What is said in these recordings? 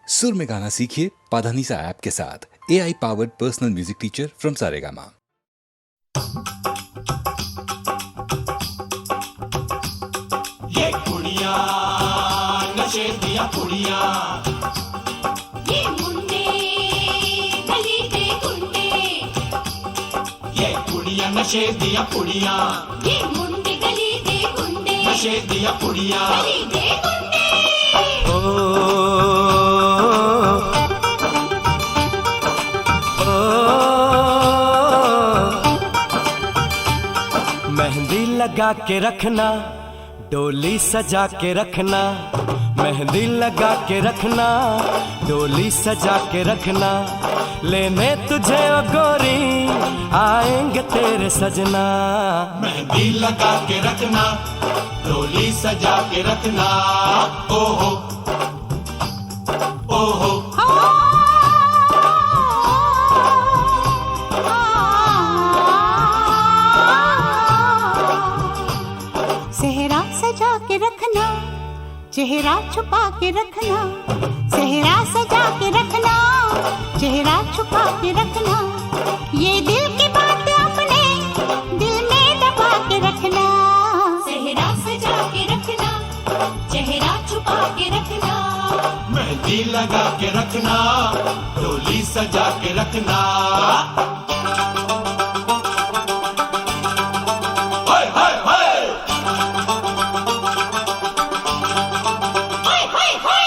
सुर में गाना सीखिए पाधानीसा ऐप के साथ। AI powered personal music teacher from Saregama. ये कुड़ियाँ नशे दिया कुड़ियाँ, ये मुंडे गली के गुंडे, ये कुड़ियाँ नशे दिया कुड़ियाँ, ये मुंडे गली के गुंडे, नशे दिया कुड़ियाँ। गली के गुंडे। मेहंदी लगा के रखना, डोली सजा के रखना, मेहंदी लगा के रखना, डोली सजा के रखना, लेने तुझे ओ गोरी आएंगे तेरे सजना। मेहंदी लगा के रखना, डोली सजा के रखना, ओहो ओहो। सेहरा सजा के रखना, चेहरा छुपा के रखना, सेहरा सजा के रखना, चेहरा छुपा के रखना, ये दिल की बात अपने दिल में दबा के रखना। सेहरा सजा के रखना, चेहरा छुपा के रखना, मेहंदी लगा के रखना, डोली सजा के रखना। हाय हाय हाय, हाय हाय हाय।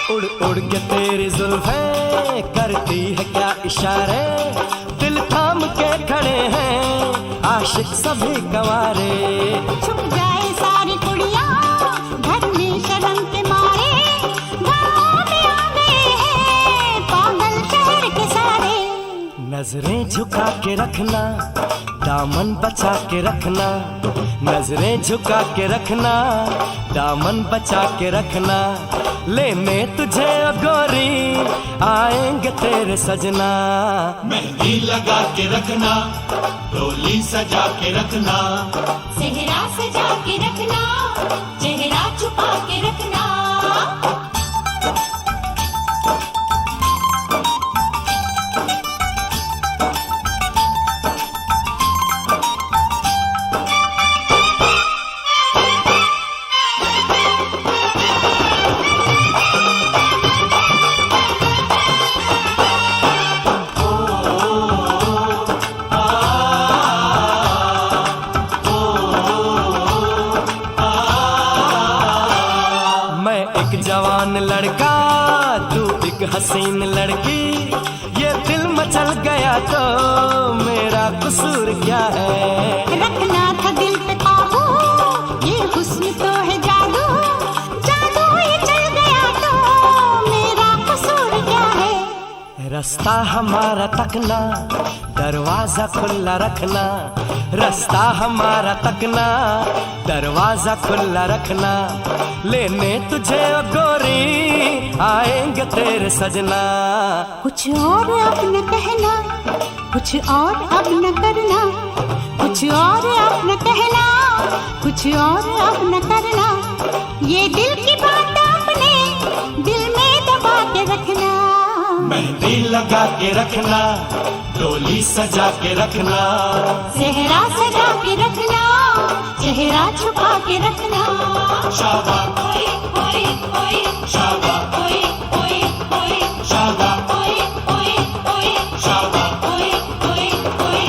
उड़ उड़ के तेरी जुल्फें करती है क्या इशारे, दिल थाम के खड़े हैं आशिक सभी गंवारे। छुप जाए सारी कुड़ियाँ घर में शर्म के मारे, गाँव में आ गए हैं पागल शहर के सारे। नजरें झुका के रखना, दामन बचा के रखना, नजरें झुका के रखना, दामन बचा के रखना, लेने तुझे ओ गोरी आएंगे तेरे सजना। मेहंदी लगा के रखना, डोली सजा के रखना, सेहरा सजा के रखना, चेहरा छुपा के रखना। मैं एक जवान लड़का, तू एक हसीन लड़की, ये दिल मचल गया तो मेरा कसूर क्या है। रखना था दिल पे काबू, ये हुस्न तो है जादू, जादू ये चल गया तो मेरा कसूर क्या है। रास्ता हमारा तकना, दरवाजा खुला रखना, रास्ता हमारा तकना, दरवाजा खुला रखना, लेने तुझे ओ गोरी आएंगे तेरे सजना। कुछ और अब न कहना, कुछ और अब न करना, कुछ और अब न कहना, कुछ और अब न करना, ये दिल की बात अपने दिल में दबा के रखना। मेहंदी लगा के रखना, डोली सजा के रखना, सेहरा सजा के रखना, चेहरा छुपा के रखना। शाबा ओए ओए ओए, शाबा ओए ओए ओए, शाबा ओए ओए ओए, शाबा। ओए ओए ओए।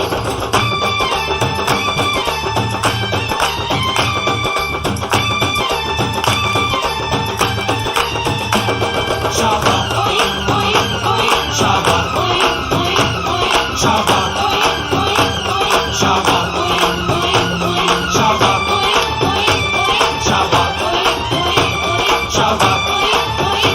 शाबा ओए ओए ओए, शाबा ओए ओए ओए, शाबा ओए ओए ओए, शाबा ओए ओए ओए, शाबा ओए ओए ओए, शाबा ओए ओए ओए, शाबा ओए ओए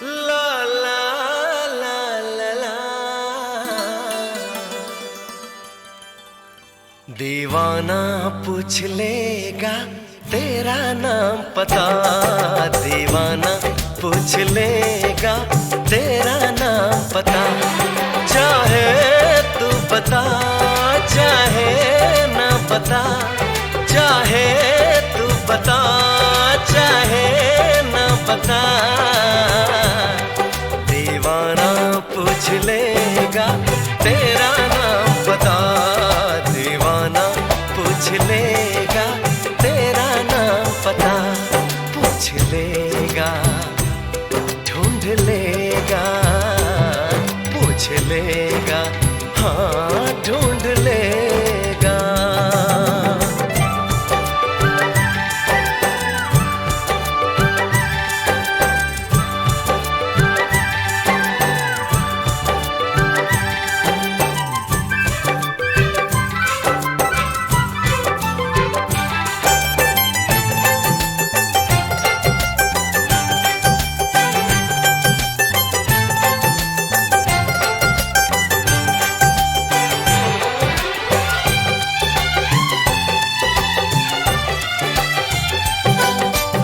ला ला ला ला ला। दीवाना पूछ लेगा तेरा नाम पता, दीवाना पूछ लेगा तेरा नाम पता। चाहे तू बता चाहे ना बता, चाहे तू बता चाहे ना बता, दीवाना पूछ लेगा तेरा नाम पता, दीवाना पूछ लेगा तेरा नाम पता। पूछ लेगा ढूंढ लेगा, पूछ लेगा हाँ ढूंढ लेगा।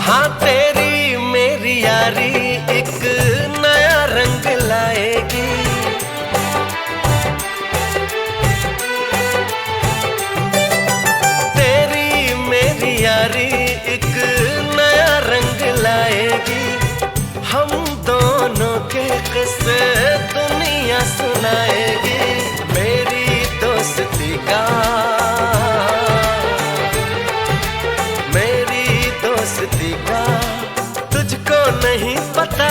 हाँ तेरी मेरी यारी एक नया रंग लाएगी, तेरी मेरी यारी एक नया रंग लाएगी। हम दोनों के किस्से दुनिया सुनाएगी, मेरी दोस्ती का दोस्ती का तुझको नहीं पता।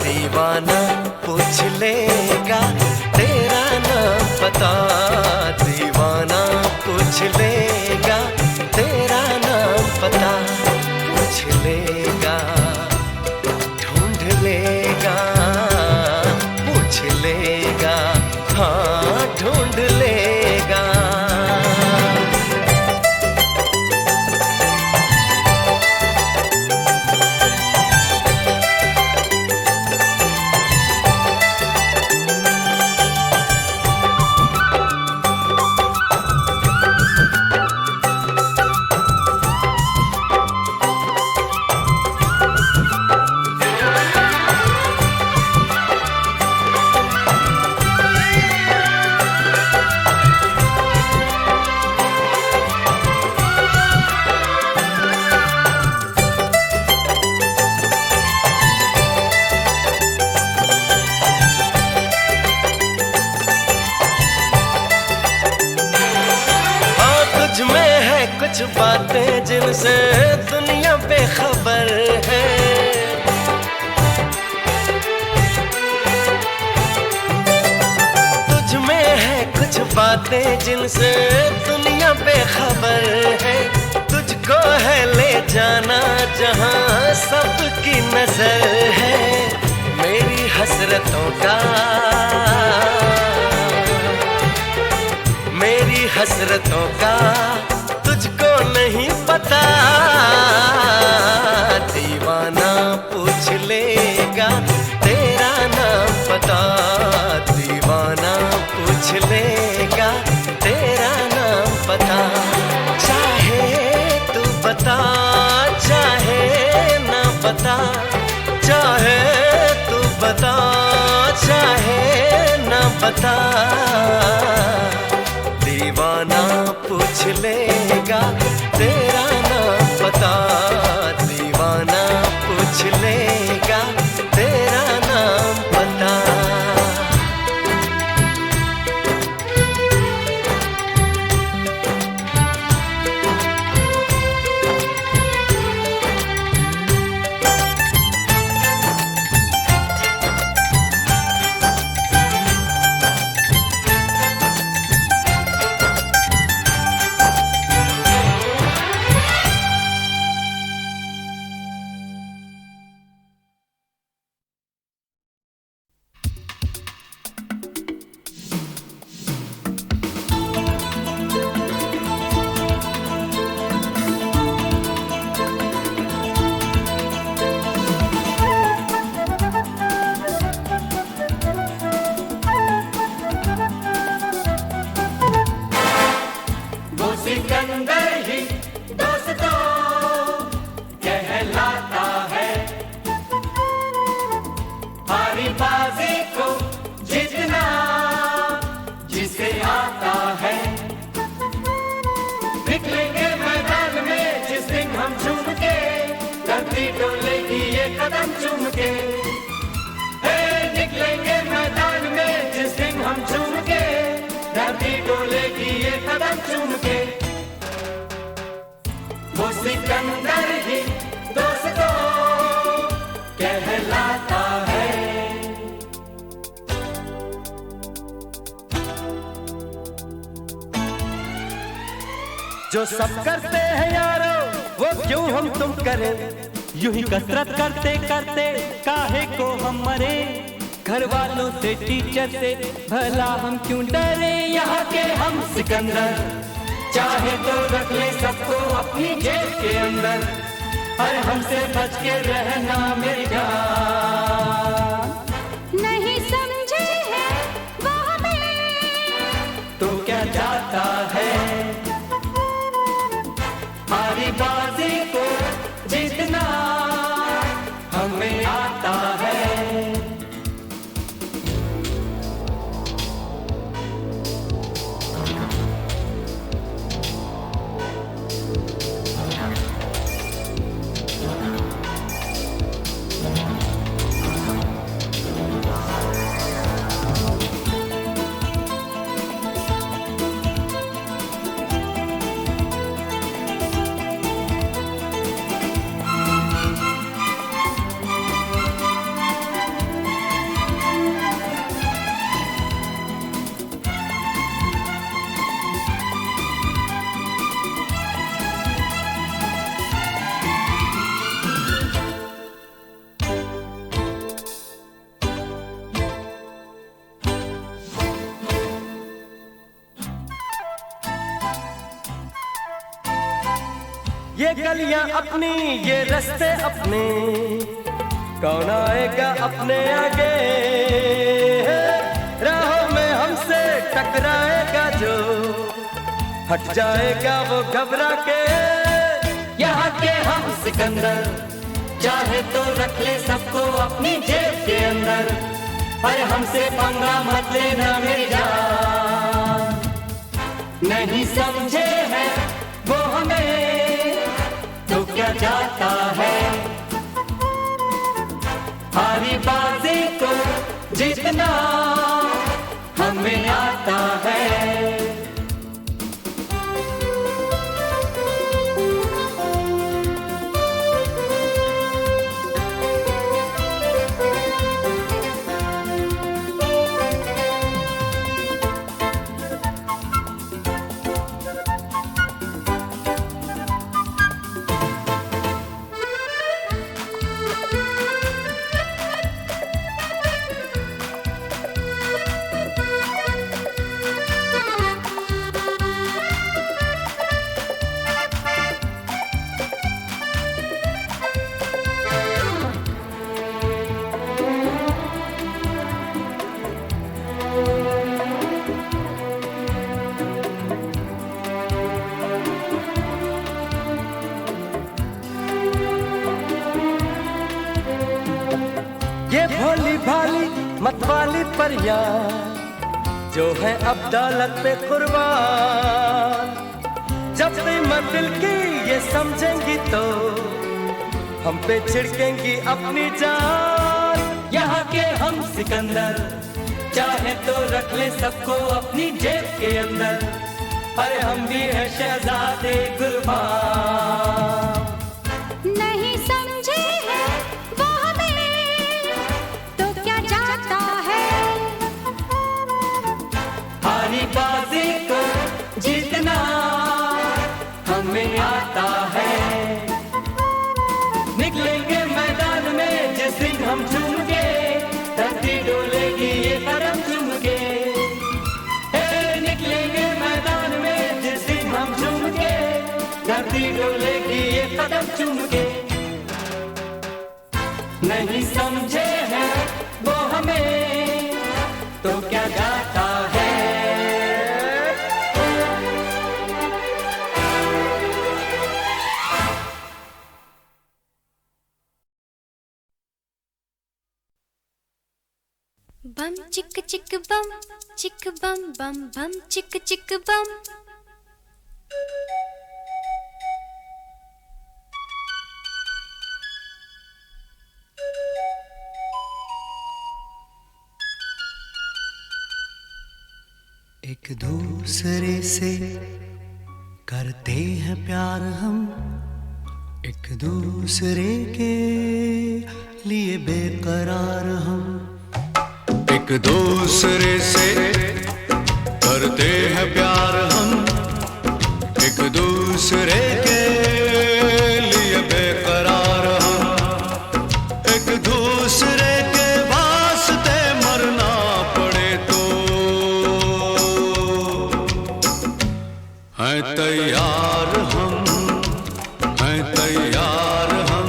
दीवाना पूछ लेगा तेरा नाम पता, दीवाना पूछ लेगा तेरा नाम पता। पूछ लेगा ढूंढ लेगा, पूछ लेगा हाँ ढूंढ लेगा। कुछ बातें जिनसे दुनिया बेखबर है, तुझ में है कुछ बातें जिनसे दुनिया बेखबर है। तुझको है ले जाना जहां सबकी नजर है, मेरी हसरतों का मेरी हसरतों का तुझको नहीं पता। दीवाना पूछ लेगा तेरा नाम पता, दीवाना पूछ लेगा तेरा नाम पता। चाहे तू बता चाहे ना बता, चाहे तू बता चाहे ना बता, दीवाना पूछ लेगा तेरा नाम पता, दीवाना पूछ लेगा तेरा नाम पता। हारी बाजी को जीतना जिसे आता है। निकलेंगे मैदान में जिस दिन हम झूम के, धरती डोलेगी ये कदम चूम के। निकलेंगे मैदान में जिस दिन हम झूम के, धरती डोलेगी ये कदम चूम के। वो सिकंदर ही दोस्तों कहलाता है। जो सब करते हैं यारो वो क्यों हम तुम करें, यूं ही कसरत करते करते काहे को हम मरे। घर वालों से टीचर से भला हम क्यों डरे, यहाँ के हम सिकंदर चाहे तो रख ले सबको अपनी जेब के अंदर। अरे हमसे बच के रहना मेरी जान। नहीं समझे हैं वो हमें तो क्या जाता है, हारी बाजी को जीतना हमें आता है। ये गलियां अपनी ये रास्ते अपने, कौन आएगा अपने आगे। राहों में हमसे टकराएगा जो, हट जाएगा वो घबरा के। यहाँ के हम सिकंदर चाहे तो रख ले सबको अपनी जेब के अंदर। पर हमसे पंगा मत लेना मेरी जान। नहीं समझे हैं वो हमें तो क्या जाता है, हारी बाजी को जीतना हमें आता है। ये भोली भाली मतवाली परियां जो है अब दौलत पे कुर्बान। जब कीमत दिल की ये समझेंगी तो हम पे छिड़केंगी अपनी जान। यहाँ के हम सिकंदर चाहे तो रख ले सबको अपनी जेब के अंदर। अरे हम भी है शहजादे कुर्बान। नहीं समझे हैं वो हमें तो क्या जाता है, हारी बाजी को जीतना हमें आता है। निकलेंगे मैदान में जिस दिन हम झूम के, धरती डोलेगी ये कदम चूम के। निकलेंगे मैदान में जिस दिन हम झूम के, धरती डोलेगी ये कदम चूम के। नहीं समझे हैं वो हमें तो क्या जाता है। बम चिक चिक बम बम बम चिक चिक बम। एक दूसरे से करते हैं प्यार हम, एक दूसरे के लिए बेकरार हम। एक दूसरे से करते हैं प्यार हम, एक दूसरे के लिए बेकरार हम। एक दूसरे के वास्ते मरना पड़े तो हैं तैयार हम, हैं तैयार हम।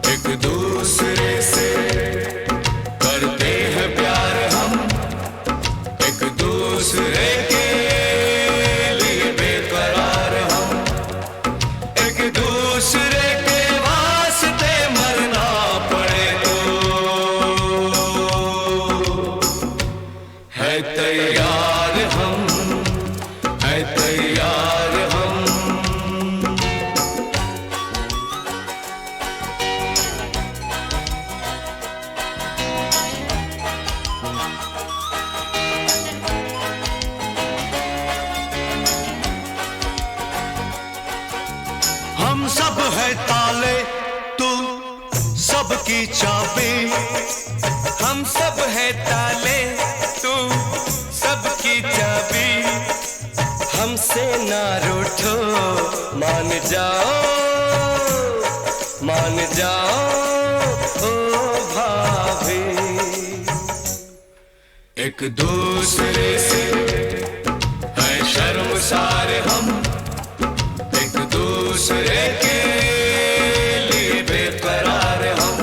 एक दूसरे से करते हैं प्यार हम, एक दूसरे के लिए बेकरार हम। एक दूसरे के वास्ते मरना पड़े तो है तैयार हम, है तैयार हम। हम सब है ताले, तू सबकी चाबी। हम सब है ताले, तू सबकी चाबी। हमसे ना रूठो, मान जाओ, मान जाओ ओ भाभी। एक दूसरे से है शर्मसार हम, एक दूसरे के लिए बेकरार हम।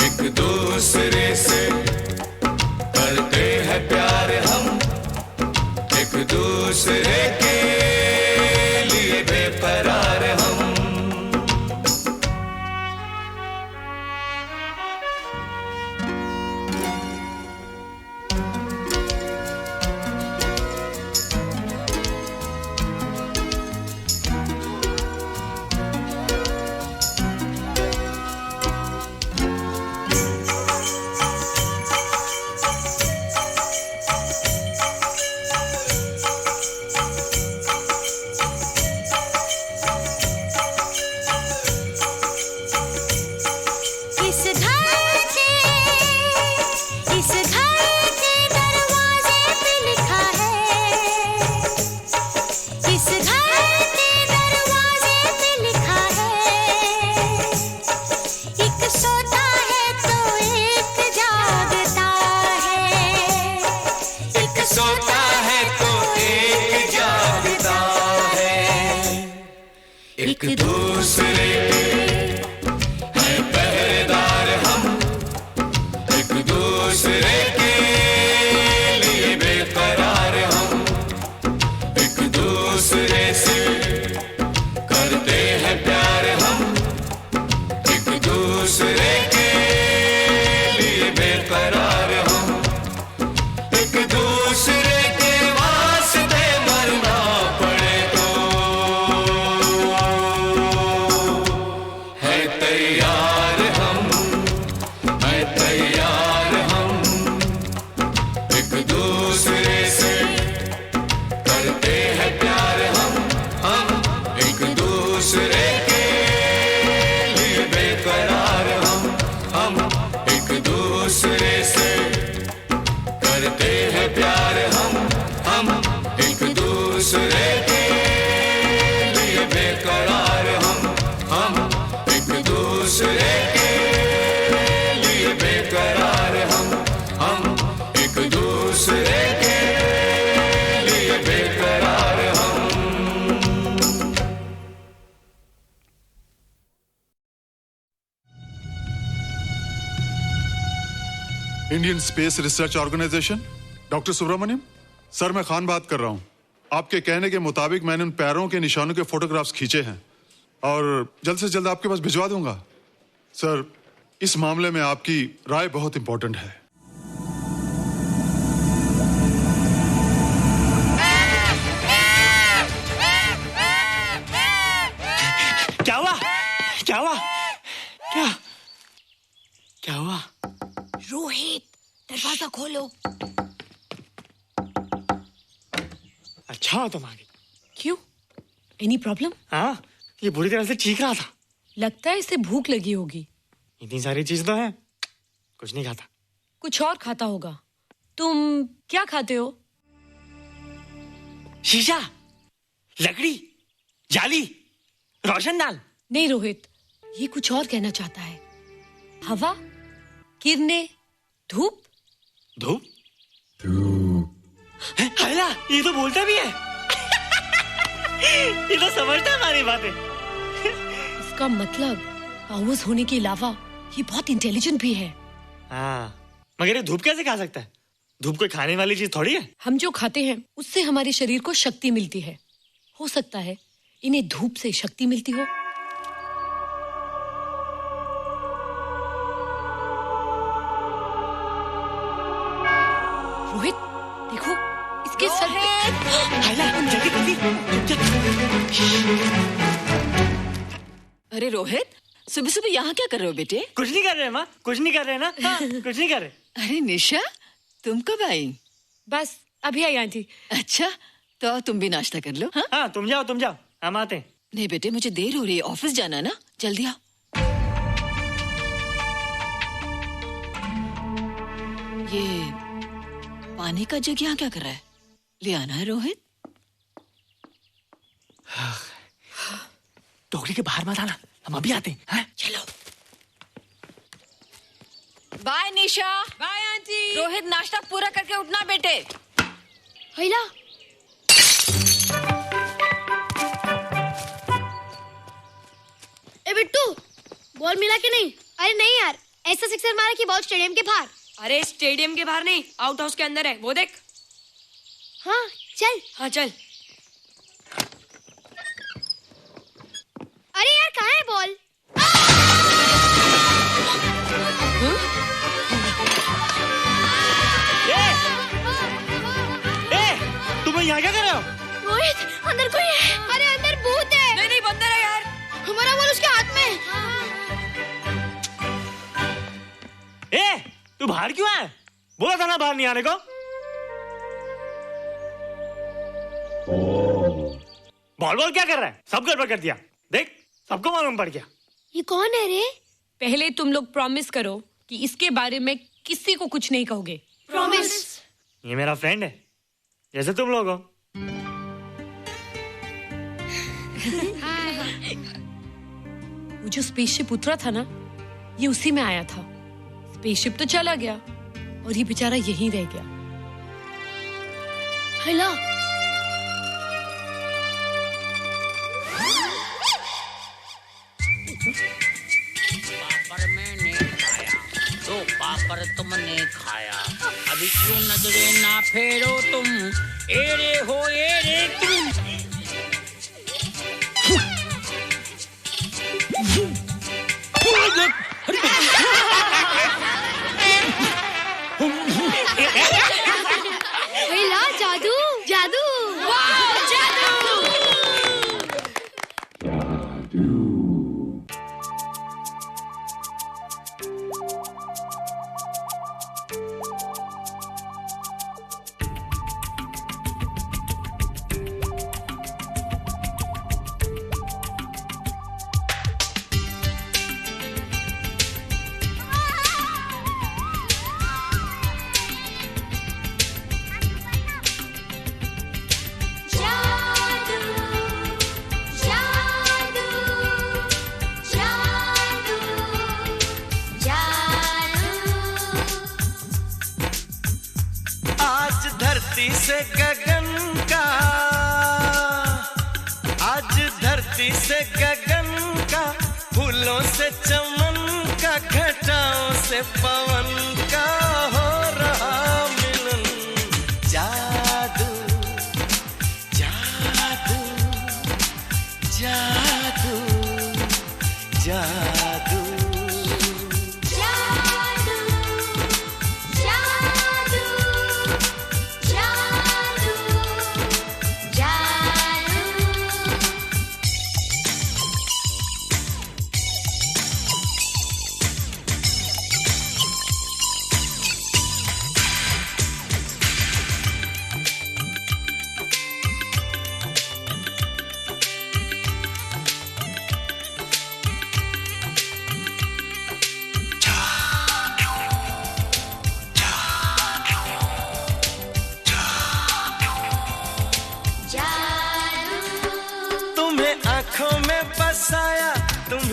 एक दूसरे से करते हैं प्यार हम, एक दूसरे के लिए बेकरार हम। इस घर के दरवाजे पे लिखा है, इस घर के दरवाजे पे लिखा है। एक सोता है तो एक जागता है, एक सोता है तो एक जागता है। एक दूसरे के है पहरेदार हम, एक दूसरे के लिए बेकरार हम। एक दूसरे से करते हैं प्यार हम, एक दूसरे के लिए बेकरार हम। एक दूसरे के वास्ते मरना पड़े तो है तैयार हम, है तैयार हम। एक दूसरे से करते हैं प्यार हम एक दूसरे के लिए बेकरार हम एक दूसरे से करते हैं प्यार हम एक दूसरे के लिए बेकरार हम एक दूसरे के लिए बेकरार हम एक दूसरे के लिए बेकरार हम। Indian space research organisation, doctor Subramaniam sir, मैं खान बात कर रहा हूँ। आपके कहने के मुताबिक मैंने उन पैरों के निशानों के फोटोग्राफ्स खींचे हैं और जल्द से जल्द आपके पास भिजवा दूंगा। सर, इस मामले में आपकी राय बहुत इंपॉर्टेंट है। क्या हुआ? क्या हुआ? क्या क्या हुआ? रोहित, दरवाजा खोलो। अच्छा तुम आ गई। क्यों? Any problem? हाँ, ये बुरी तरह से चीख रहा था। लगता है इसे भूख लगी होगी। इतनी सारी चीज तो है, कुछ नहीं खाता। कुछ और खाता होगा। तुम क्या खाते हो? शीशा, लकड़ी, जाली, रोशनदान। नहीं रोहित, ये कुछ और कहना चाहता है। हवा, किरणें, धूप। धूप? हैला, ये तो बोलता भी है। ये तो समझता है हमारी बातें। इसका मतलब पावर्स होने के अलावा ये बहुत इंटेलिजेंट भी है। हाँ, मगर ये धूप कैसे खा सकता है? धूप कोई खाने वाली चीज थोड़ी है। हम जो खाते हैं उससे हमारे शरीर को शक्ति मिलती है। हो सकता है इन्हें धूप से शक्ति मिलती हो। रोहित, देखो इसके सर अरे रोहित, सुबह सुबह यहाँ क्या कर रहे हो बेटे? कुछ नहीं कर रहे माँ, कुछ नहीं कर रहे ना। हाँ, कुछ नहीं कर रहे। अरे निशा, तुम कब आई? बस अभी आई आंटी। अच्छा, तो तुम भी नाश्ता कर लो। हाँ, हाँ तुम जाओ, हम आते हैं। नहीं बेटे, मुझे देर हो रही है, ऑफिस जाना है ना, जल्दी आओ। ये पानी का जग यहाँ क्या कर रहा है? ले आना है रोहित। टोकरी के बाहर मत आना, हम अभी आते हैं। हाँ? चलो। Bye Nisha. Bye aunty. Rohit, नाश्ता पूरा करके उठना बेटे। हैला, ए बिट्टू, बॉल मिला कि नहीं? अरे नहीं यार, ऐसा सिक्सर मारा कि बॉल स्टेडियम के बाहर। अरे स्टेडियम के बाहर नहीं, आउट हाउस के अंदर है, वो देख। हाँ चल। हाँ चल। अरे यार कहाँ है बॉल? तुम यहाँ क्या कर रहे हो? रोहित, अंदर कोई है। अरे अंदर भूत है। नहीं नहीं, बंदर है यार। हमारा बॉल उसके हाथ में। तू बाहर क्यों है? बोला था ना बाहर नहीं आने को। बॉल क्या कर रहा है? सब गड़बड़ कर दिया। देख, सबको मालूम पड़ गया। ये कौन है रे? पहले तुम लोग प्रॉमिस करो कि इसके बारे में किसी को कुछ नहीं कहोगे। प्रॉमिस। ये मेरा फ्रेंड है, जैसे तुम लोग हो। वो जो स्पेसशिप उतरा था ना, ये उसी में आया था। स्पेसशिप तो चला गया और ये बेचारा यहीं रह गया। हैला, पापड़ मैंने खाया, दो पापड़ तुमने खाया, अभी क्यों नजरे ना फेरो तुम, एरे हो एरे तुम। हैला, जादू जादू। वाह, जादू। धरती से गगन का, आज धरती से गगन का, फूलों से चमन का, घटाओं से पवन का हो रहा मिलन। जादू जादू जादू जादू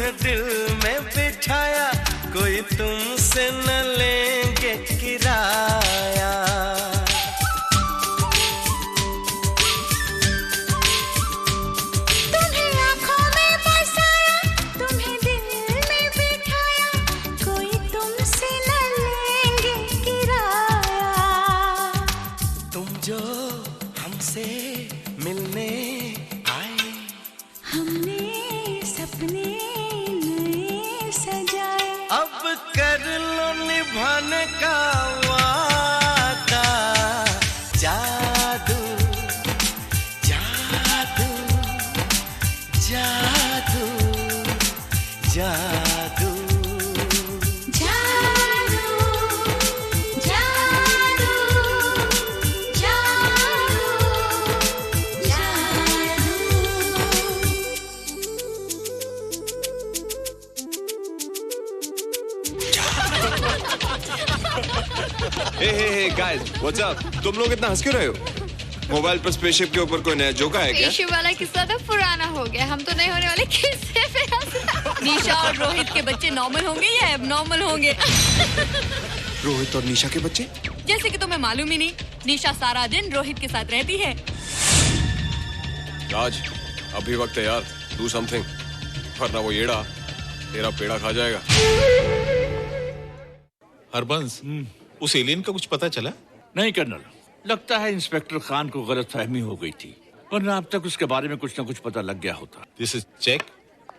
तुम्हें दिल में बिठाया, कोई तुमसे न लेंगे किराया। तुम्हें आँखों में बसाया, तुम्हें दिल में बिठाया, कोई तुमसे न लेंगे किराया। तुम जो हमसे मिलने आए, हमने सपने नए सजाए, अब कर लो निभाने का वादा। जादू जादू जादू जादू जादू जादू हे गाइस, व्हाट्स अप? तुम लोग इतना हंस क्यों रहे हो? मोबाइल पर स्पेसशिप के ऊपर कोई नया जोका है क्या? स्पेसशिप वाला किस्सा तो पुराना हो गया, हम तो नहीं होने वाले किस्से पे हंस रहे। निशा और रोहित के बच्चे नॉर्मल होंगे या एबनॉर्मल होंगे? रोहित और निशा के बच्चे? जैसे कि तुम्हें मालूम ही नहीं, निशा सारा दिन रोहित के साथ रहती है। राज, अभी वक्त है यार, डू समथिंग, वरना वो येड़ा तेरा पेड़ा खा जाएगा। हरबंस, उस एलियन का कुछ पता चला? नहीं कर्नल, लगता है इंस्पेक्टर खान को गलतफहमी हो गई थी, वरना अब तक उसके बारे में कुछ न कुछ पता लग गया होता। This is check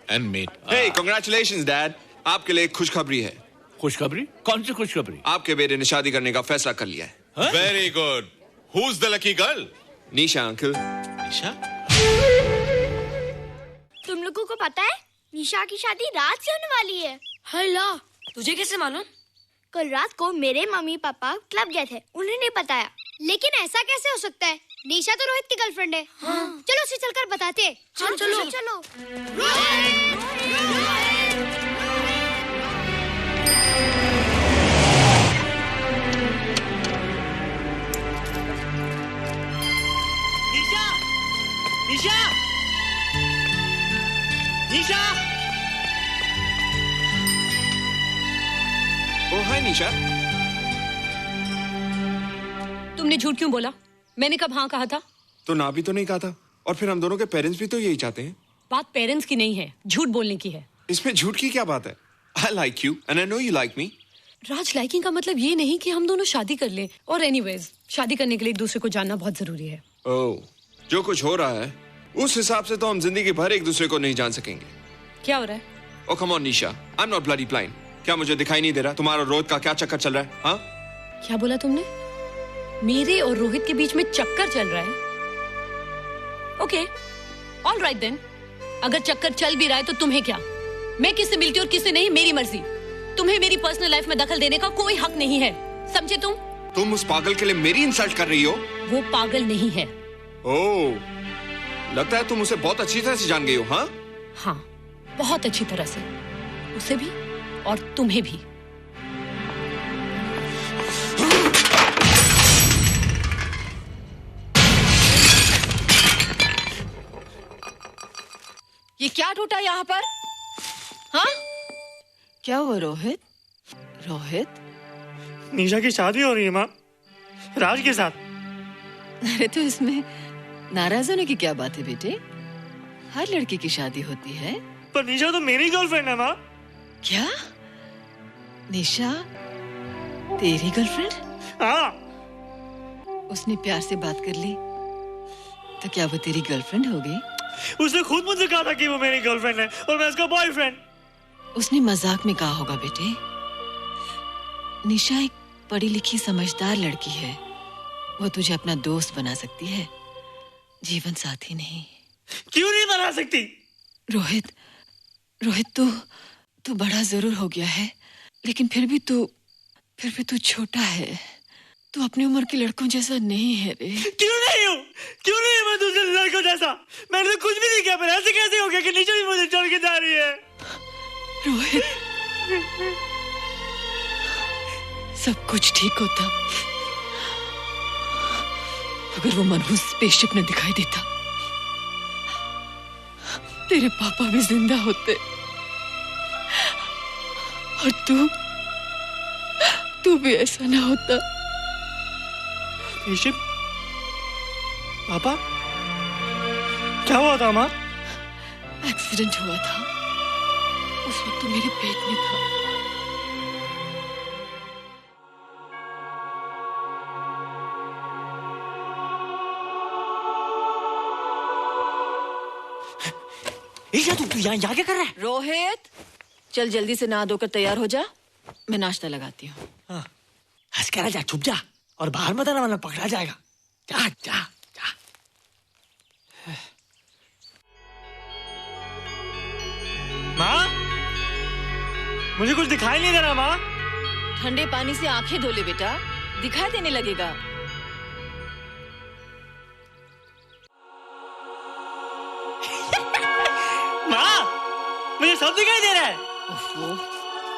and mate. Hey, congratulations dad, आपके लिए एक खुशखबरी है। खुशखबरी? कौन सी खुशखबरी? आपके बेटे ने शादी करने का फैसला कर लिया है। Very good. Who is the lucky girl? Nisha uncle. Nisha? तुम लोगों को पता है निशा की शादी रात से होने वाली है। हल्ला, तुझे कैसे मालूम? कल रात को मेरे मम्मी पापा क्लब गए थे, उन्होंने बताया। लेकिन ऐसा कैसे हो सकता है? निशा तो रोहित की गर्लफ्रेंड है। हाँ। चलो उसे चलकर बताते हैं। चलो चलो चलो। निशा निशा निशा। ओ हाय निशा। तुमने झूठ क्यों बोला? मैंने कब हाँ कहा था? तो ना भी तो नहीं कहा था, और फिर हम दोनों के पेरेंट्स भी तो यही चाहते हैं। बात पेरेंट्स की नहीं है, झूठ बोलने की है। इसमें झूठ की क्या बात है? I like you and I know you like me. Raj, liking का मतलब ये नहीं कि हम दोनों शादी कर लें। और एनीवेज, शादी करने के लिए एक दूसरे को जानना बहुत जरूरी है। ओह, जो कुछ हो रहा है उस हिसाब से तो हम जिंदगी भर एक दूसरे को नहीं जान सकेंगे। क्या हो रहा है? Oh come on Nisha, I'm not bloody blind. क्या मुझे दिखाई नहीं दे रहा तुम्हारा रोहित का क्या चक्कर चल रहा है? हाँ? क्या बोला तुमने? मेरे और रोहित के बीच में चक्कर चल रहा है? Okay, all right then. अगर चक्कर चल भी रहा है तो तुम्हें क्या? मैं किससे मिलती और किससे नहीं, मेरी मर्जी। तुम्हें मेरी पर्सनल लाइफ में दखल देने का कोई हक नहीं है, समझे तुम? तुम उस पागल के लिए मेरी इंसल्ट कर रही हो? वो पागल नहीं है। ओह, लगता है तुम उसे बहुत अच्छी तरह से जान गई हो। हाँ? हाँ, बहुत अच्छी तरह से, उसे भी और तुम्हें भी। ये क्या टूटा यहाँ पर? हाँ? क्या हुआ रोहित? रोहित? निशा की शादी हो रही है माँ, राज के साथ। अरे तो इसमें नाराज होने की क्या बात है बेटे? हर लड़की की शादी होती है। पर निशा तो मेरी गर्लफ्रेंड है माँ। क्या? निशा तेरी गर्लफ्रेंड? हाँ। उसने प्यार से बात कर ली तो क्या वो तेरी गर्लफ्रेंड हो गई? उसने खुद मुझसे कहा था कि वो मेरी गर्लफ्रेंड है और मैं उसका बॉयफ्रेंड। उसने मजाक में कहा होगा बेटे। निशा एक पढ़ी लिखी समझदार लड़की है, वो तुझे अपना दोस्त बना सकती है, जीवन साथी नहीं। क्यों नहीं बना सकती? रोहित, रोहित तू बड़ा जरूर हो गया है, लेकिन फिर भी तू छोटा है। तू अपनी उम्र के लड़कों जैसा नहीं है रे। क्यों नहीं हूँ? क्यों नहीं है मैं दूसरे लड़कों जैसा? मैंने तो कुछ भी नहीं किया, पर ऐसे कैसे हो गया कि निशा भी मुझे छोड़ के जा रही है? रोहित, सब कुछ ठीक होता अगर वो मनहूस स्पेसशिप न दिखाई देता। तेरे पापा भी जिंदा होते और तू भी ऐसा ना होता। ऋषभ, पापा क्या हुआ था माँ? एक्सीडेंट हुआ था, उस वक्त तो मेरे पेट में था। ईशा, तू यहाँ क्या कर रहा है? रोहित, चल जल्दी से नहा धोकर तैयार हो जा, मैं नाश्ता लगाती हूँ। हंस कर जा, छुप जा और बाहर मत आना वरना पकड़ा जाएगा। जा जा जा। माँ, मुझे कुछ दिखाई नहीं दे रहा माँ। ठंडे पानी से आंखें धो ले बेटा, दिखाई देने लगेगा। माँ, मुझे सब दिखाई दे रहा है। ओफो,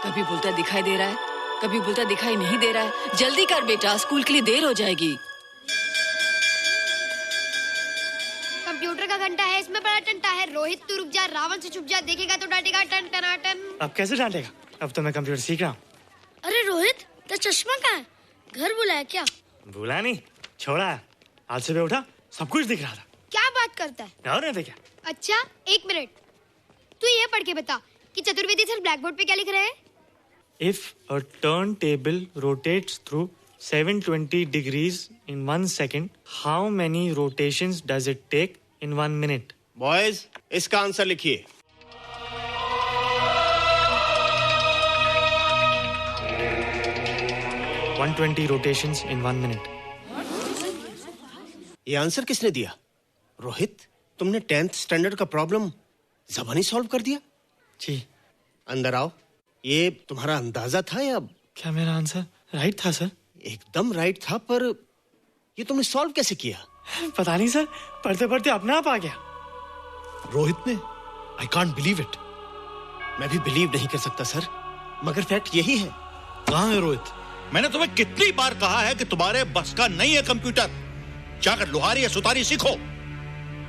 कभी बोलता दिखाई दे रहा है, कभी बोलता दिखाई नहीं दे रहा है। जल्दी कर बेटा, स्कूल के लिए देर हो जाएगी। कंप्यूटर का घंटा है, इसमें बड़ा टंटा है। रोहित तू रुक जा, रावण से छुप जा, देखेगा तो डांटेगा टन टनाटन। अब कैसे डांटेगा? अब तो मैं कंप्यूटर सीख रहा हूँ। अरे रोहित, तेरा चश्मा कहाँ है? घर बुलाया क्या? भूला नहीं, छोड़ा है। आज सुबह उठा, सब कुछ दिख रहा था। क्या बात करता है? और नहीं देखा। अच्छा, एक मिनट, तू ये पढ़ के बता कि चतुर्वेदी सर ब्लैक बोर्ड पे क्या लिख रहे हैं? If a turntable rotates through 720 degrees in 1 second, how many rotations does it take in 1 minute? Boys, इसका आंसर लिखिए। $120 rotations in 1 minute. ये आंसर किसने दिया? रोहित, तुमने 10th स्टैंडर्ड का प्रॉब्लम ज़बानी सॉल्व कर दिया? जी। अंदर आओ। ये तुम्हारा अंदाजा था या? क्या मेरा आंसर राइट था सर? एकदम राइट था, पर ये तुमने सॉल्व कैसे किया? पता नहीं सर, पढ़ते पढ़ते अपने आप आ गया। रोहित ने? I can't believe it. मैं भी बिलीव नहीं कर सकता सर, मगर फैक्ट यही है। कहाँ है रोहित? मैंने तुम्हें कितनी बार कहा है कि तुम्हारे बस का नहीं है कंप्यूटर। जाकर लोहारी या सुतारी सीखो।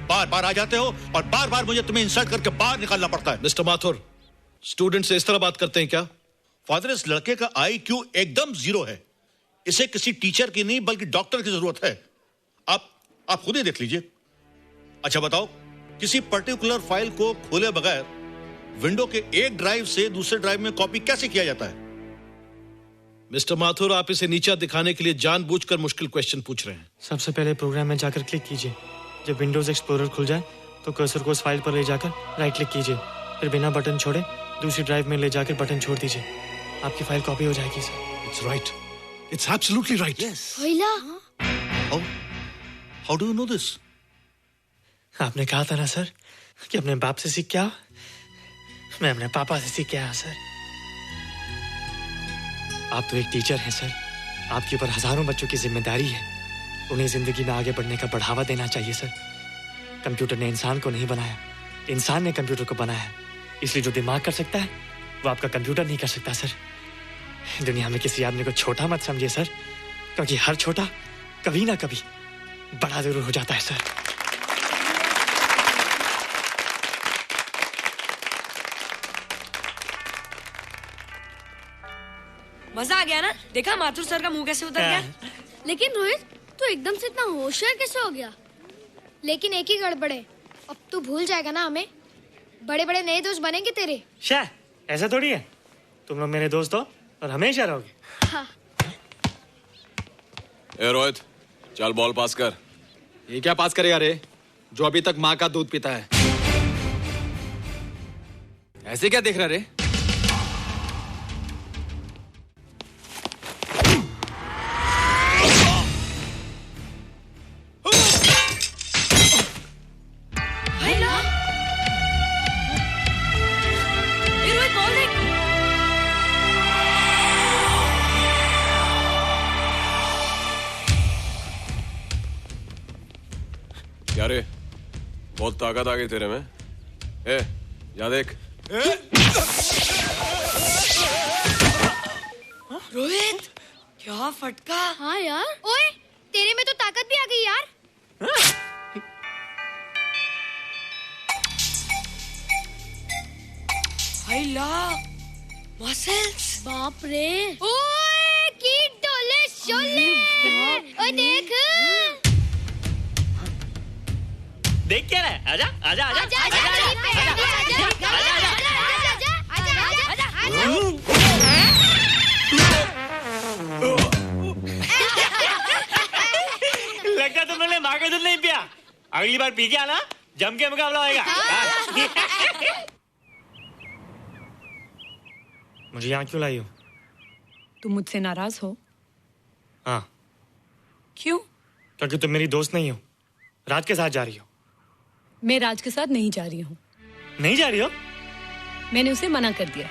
बार बार आ जाते हो और बार बार मुझे तुम्हें इंसल्ट करके बाहर निकालना पड़ता है। मिस्टर माथुर, स्टूडेंट से इस तरह बात करते हैं क्या? फादर, इस लड़के का IQ एकदम 0 है। इसे किसी टीचर की नहीं बल्कि डॉक्टर की जरूरत है। आप खुद ही देख लीजिए। अच्छा बताओ, किसी पर्टिकुलर फाइल को खोले बगैर विंडो के एक ड्राइव से दूसरे ड्राइव में कॉपी कैसे किया जाता है? मिस्टर माथुर, आप इसे नीचा दिखाने के लिए जानबूझकर मुश्किल क्वेश्चन पूछ रहे हैं। सबसे पहले प्रोग्राम में जाकर क्लिक कीजिए। जब विंडोज एक्सप्लोरर खुल जाए तो कर्सर को उस फाइल पर ले जाकर राइट क्लिक कीजिए, फिर बिना बटन छोड़े दूसरी ड्राइव में ले जाकर बटन छोड़ दीजिए। आपकी फाइल कॉपी हो जाएगी sir. It's right. It's absolutely right. Yes. How do you know this? आपने कहा था ना सर कि अपने बाप से सीख के आओ। मैं अपने पापा से सीख के आया सर। आप तो एक टीचर हैं सर, आपके ऊपर हजारों बच्चों की जिम्मेदारी है। उन्हें जिंदगी में आगे बढ़ने का बढ़ावा देना चाहिए सर। कंप्यूटर ने इंसान को नहीं बनाया, इंसान ने कंप्यूटर को बनाया। इसलिए जो दिमाग कर सकता है वो आपका कंप्यूटर नहीं कर सकता सर। दुनिया में किसी आदमी को छोटा मत समझिए सर, क्योंकि हर छोटा कभी ना कभी बड़ा जरूर हो जाता है सर। मजा आ गया ना? देखा माथुर सर का मुंह कैसे उतर गया? लेकिन रोहित, तू एकदम से इतना होशियार कैसे हो गया? लेकिन एक ही गड़बड़ है, अब तू भूल जाएगा ना हमें। बड़े बड़े नए दोस्त बनेंगे तेरे। शाह, ऐसा थोड़ी है। तुम लोग मेरे दोस्त हो और हमेशा रहोगे। हाँ। ए रोहित, चल बॉल पास कर। ये क्या पास करेगा रे, जो अभी तक माँ का दूध पीता है? ऐसे क्या देख रहा रे? क्या रे, बहुत ताकत आ गई तेरे में। ए, या देख। रोहित, क्या फटका। हाँ यार, ओए तेरे में तो ताकत भी आ गई यार। हाय ला, मसल्स। बाप रे। ओए कीट डोले शोले। ओए देख। देख क्या रहा है? आजा आजा आजा आजा आजा लगता तुम लोगों ने माँ का दूध नहीं पिया। अगली बार पी के आना, जम के मुकाबला होएगा। मुझे यहाँ क्यों लाई हो? तुम मुझसे नाराज हो? हाँ। क्यों? क्योंकि तुम मेरी दोस्त नहीं हो, राज के साथ जा रही हो। मैं राज के साथ नहीं जा रही हूँ। नहीं जा रही हो? मैंने उसे मना कर दिया।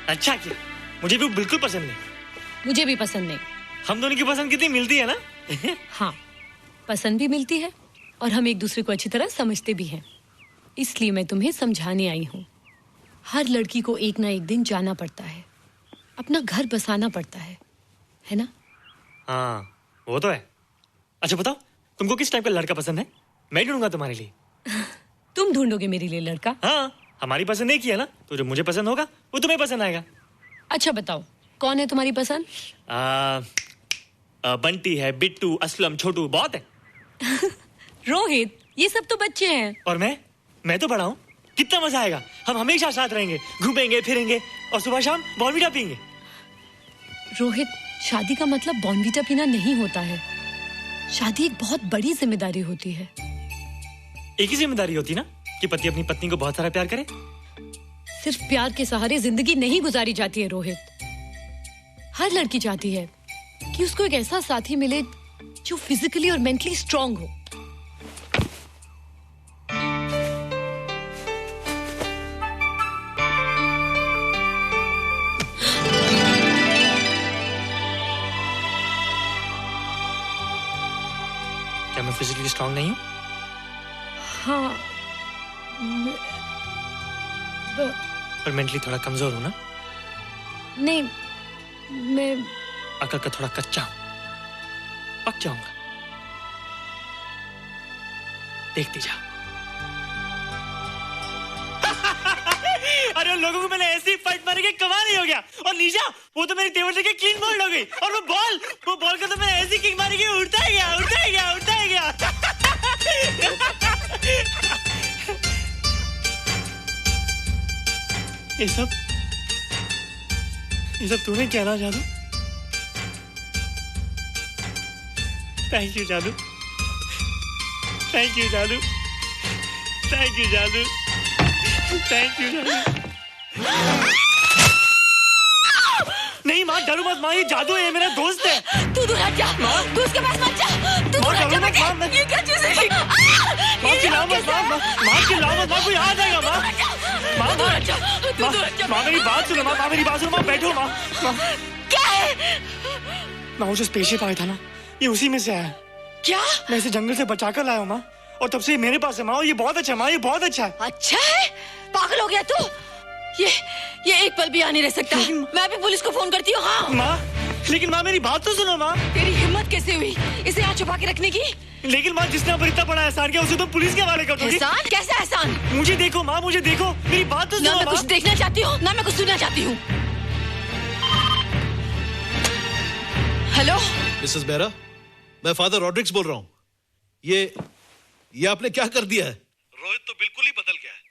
अच्छा किया, मुझे भी बिल्कुल पसंद नहीं। मुझे भी पसंद नहीं। हम दोनों की पसंद कितनी मिलती है ना? हाँ, पसंद भी मिलती है और हम एक दूसरे को अच्छी तरह समझते भी हैं। इसलिए मैं तुम्हें समझाने आई हूँ। हर लड़की को एक ना एक दिन जाना पड़ता है, अपना घर बसाना पड़ता है ना? हाँ, वो तो है। अच्छा बताओ, तुमको किस टाइप का लड़का पसंद है? मैं ढूंढूंगा तुम्हारे लिए। तुम ढूंढोगे मेरे लिए लड़का? हाँ, हमारी पसंद एक ही है ना, तो जो मुझे पसंद होगा वो तुम्हें पसंद आएगा। अच्छा बताओ, कौन है तुम्हारी पसंद? बंटी है, बिट्टू, असलम, छोटू, बहुत है। रोहित, ये सब तो बच्चे हैं। और मैं तो बड़ा हूँ। कितना मजा आएगा, हम हमेशा साथ रहेंगे, घूमेंगे फिरेंगे और सुबह शाम बॉर्नवीटा पीएंगे। रोहित, शादी का मतलब बॉर्नवीटा पीना नहीं होता है। शादी एक बहुत बड़ी जिम्मेदारी होती है। एक ही जिम्मेदारी होती है ना, कि पति अपनी पत्नी को बहुत सारा प्यार करे। सिर्फ प्यार के सहारे जिंदगी नहीं गुजारी जाती है रोहित। हर लड़की चाहती है कि उसको एक ऐसा साथी मिले जो फिजिकली और मेंटली स्ट्रांग हो। क्या मैं फिजिकली स्ट्रांग नहीं हूँ? हाँ, पर मेंटली थोड़ा कमजोर हूँ ना? नहीं, मैं अकल का थोड़ा कच्चा हूँ, पक जाऊंगा। देखती जा। अरे उन लोगों को मैंने ऐसी फाइट मारी कि कमाल ही हो गया। और निशा, वो तो मेरी टेबल से क्लीन बॉल हो गई। और वो बॉल को तो मैंने ऐसी किक मारी कि उड़ता ही गया। ये सब तूने क्या ना जादू? थैंक यू जादू, थैंक यू जादू, थैंक यू जादू, थैंक यू जादू। नहीं माँ, डरो मत माँ, ये जादू है, मेरा दोस्त है। तू दूर हट जा, तू उसके पास मत जा। तू दूर हट जा बेटे। ये क्या चीज़ है? माँ चिल्लाओ मत, माँ चिल्लाओ मत, माँ कोई आ जाएगा। माँ मेरी बात सुनो, माँ मेरी बात सुनो, माँ बैठो। माँ क्या है? माँ वो जो स्पेसशिप आया था ना, ये उसी में से आया। क्या? मैं इसे जंगल से बचाकर लाया हूँ माँ, और तब से ये मेरे पास है माँ। और ये बहुत अच्छा है माँ, ये बहुत अच्छा है। अच्छा है? पागल हो गया तू? ये एक पल भी यहाँ नहीं रह सकता। मैं अभी पुलिस को फोन करती हूँ। हाँ माँ, लेकिन माँ मेरी बात तो सुनो माँ। तेरी हिम्मत कैसे हुई इसे यहाँ छुपा के रखने की? लेकिन माँ, जिसने अब इतना बड़ा एहसान किया उसे तो पुलिस के हवाले कर दोगी। एहसान? कैसा एहसान? मुझे देखो माँ, मुझे देखो, मेरी बात तो सुनो। ना मैं कुछ देखना चाहती हूँ, ना मैं कुछ सुनना चाहती हूँ। हेलो मिसेस बेरा, मैं फादर रॉड्रिक्स बोल रहा हूँ। ये आपने क्या कर दिया है? रोहित तो बिल्कुल ही बदल गया है।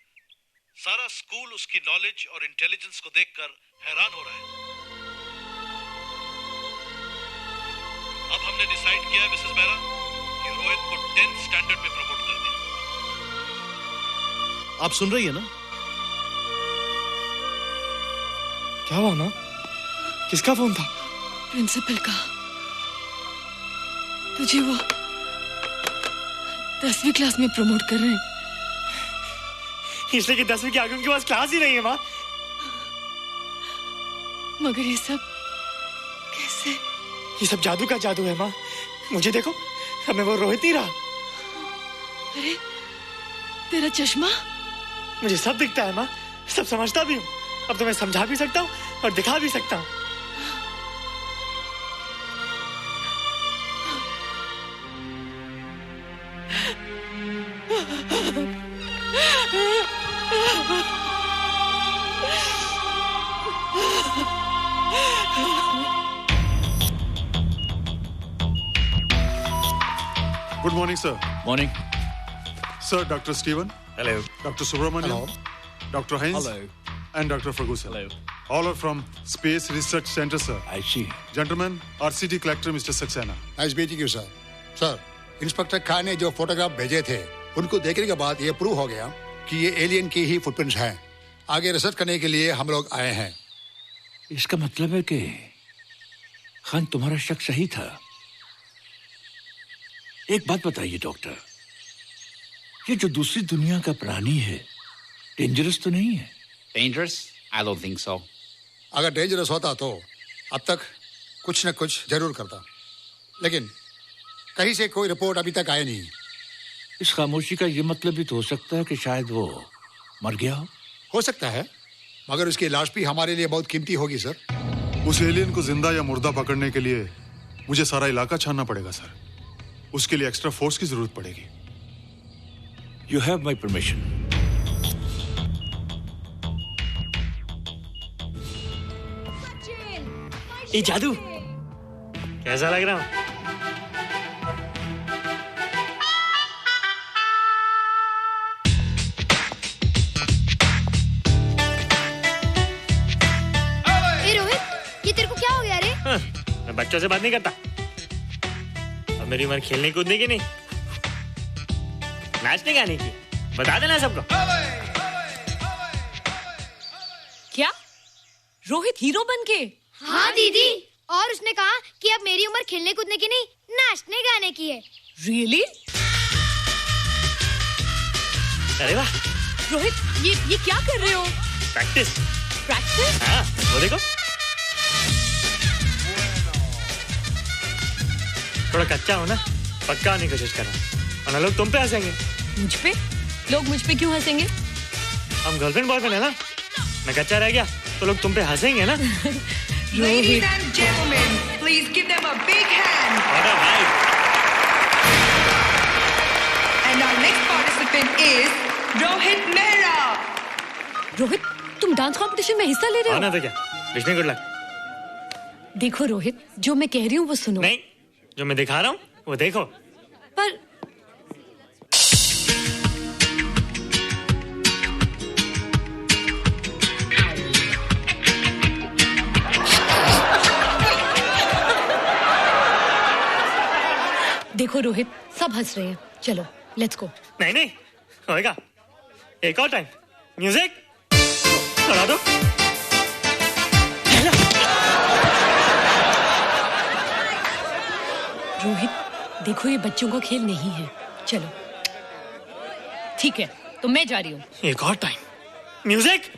सारा स्कूल उसकी नॉलेज और इंटेलिजेंस को देखकर हैरान हो रहा है। अब हमने डिसाइड किया है मिसेस बेरा कि रोहित को 10th स्टैंडर्ड में प्रमोट कर दें। आप सुन रही है ना? क्या हुआ माँ? किसका फोन था? प्रिंसिपल का। तुझे वो 10वीं क्लास में प्रमोट कर रहे हैं। इसलिए कि 10वीं के आगे उनके पास क्लास ही नहीं है माँ। मगर ये सब कैसे? ये सब जादू का जादू है माँ। मुझे देखो, अब मैं वो रोहित नहीं रहा। अरे तेरा चश्मा? मुझे सब दिखता है माँ, सब समझता भी हूँ। अब तो मैं समझा भी सकता हूँ और दिखा भी सकता हूँ। Good morning, sir. Morning. Sir, Dr. Stephen. Hello. Dr. Subramaniam. Dr. Heinz. Hello. And Dr. Ferguson. Hello. All are from Space Research Center, sir. I see. Gentlemen, our city collector, Mr. Saxena. Nice meeting you sir. Sir, inspector Khan ने जो photograph भेजे थे उनको देखने के बाद ये prove हो गया कि ये एलियन की ही फुटप्रिंट्स हैं। आगे रिसर्च करने के लिए हम लोग आए हैं। इसका मतलब है कि खान तुम्हारा शक सही था। एक बात बताइए डॉक्टर, ये जो दूसरी दुनिया का प्राणी है डेंजरस तो नहीं है? Dangerous? I don't think so. अगर डेंजरस होता तो अब तक कुछ न कुछ जरूर करता, लेकिन कहीं से कोई रिपोर्ट अभी तक आई नहीं। इस खामोशी का ये मतलब भी तो हो सकता है कि शायद वो मर गया हो सकता है, मगर उसकी लाश भी हमारे लिए बहुत कीमती होगी सर। उस एलियन को जिंदा या मुर्दा पकड़ने के लिए मुझे सारा इलाका छानना पड़ेगा सर। उसके लिए एक्स्ट्रा फोर्स की जरूरत पड़ेगी। You have my permission. ये जादू कैसा लग रहा हूँ? रोहित, ये तेरे को क्या हो गया रे? मैं बच्चों से बात नहीं करता। अब मेरी उम्र खेलने कूदने की नहीं, नाचने गाने की। बता देना सबको। क्या रोहित हीरो बन के? हाँ दीदी, और उसने कहा कि अब मेरी उम्र खेलने कूदने की नहीं, नाचने गाने की है। रियली? अरे वाह रोहित, ये क्या कर रहे हो? प्रैक्टिस। प्रैक्टिस? हाँ, वो देखो। थोड़ा कच्चा हो ना, पक्का होने की कोशिश कर रहा हूँ, वरना लोग तुम पे हंसेंगे। मुझ पे? लोग मुझ पे क्यों हंसेंगे? हम गर्लफ्रेंड बॉयफ्रेंड है ना, मैं कच्चा रह गया तो लोग तुम पे हंसेंगे ना। Ladies and gentlemen, please give them a big hand. What a vibe. And our next participant is Rohit Mehra. Rohit, तुम डांस कंपटीशन में हिस्सा ले रहे हो? ना तो क्या, विश मी गुड लक। देखो रोहित, जो मैं कह रही हूँ वो सुनो। नहीं, जो मैं दिखा रहा हूँ वो देखो। पर देखो रोहित, सब हंस रहे हैं। चलो लेट्स गो। नहीं नहीं होएगा, एक और टाइम। म्यूजिक लगा दो। रोहित देखो, ये बच्चों का खेल नहीं है। चलो ठीक है, तो मैं जा रही हूँ। एक और time. Music.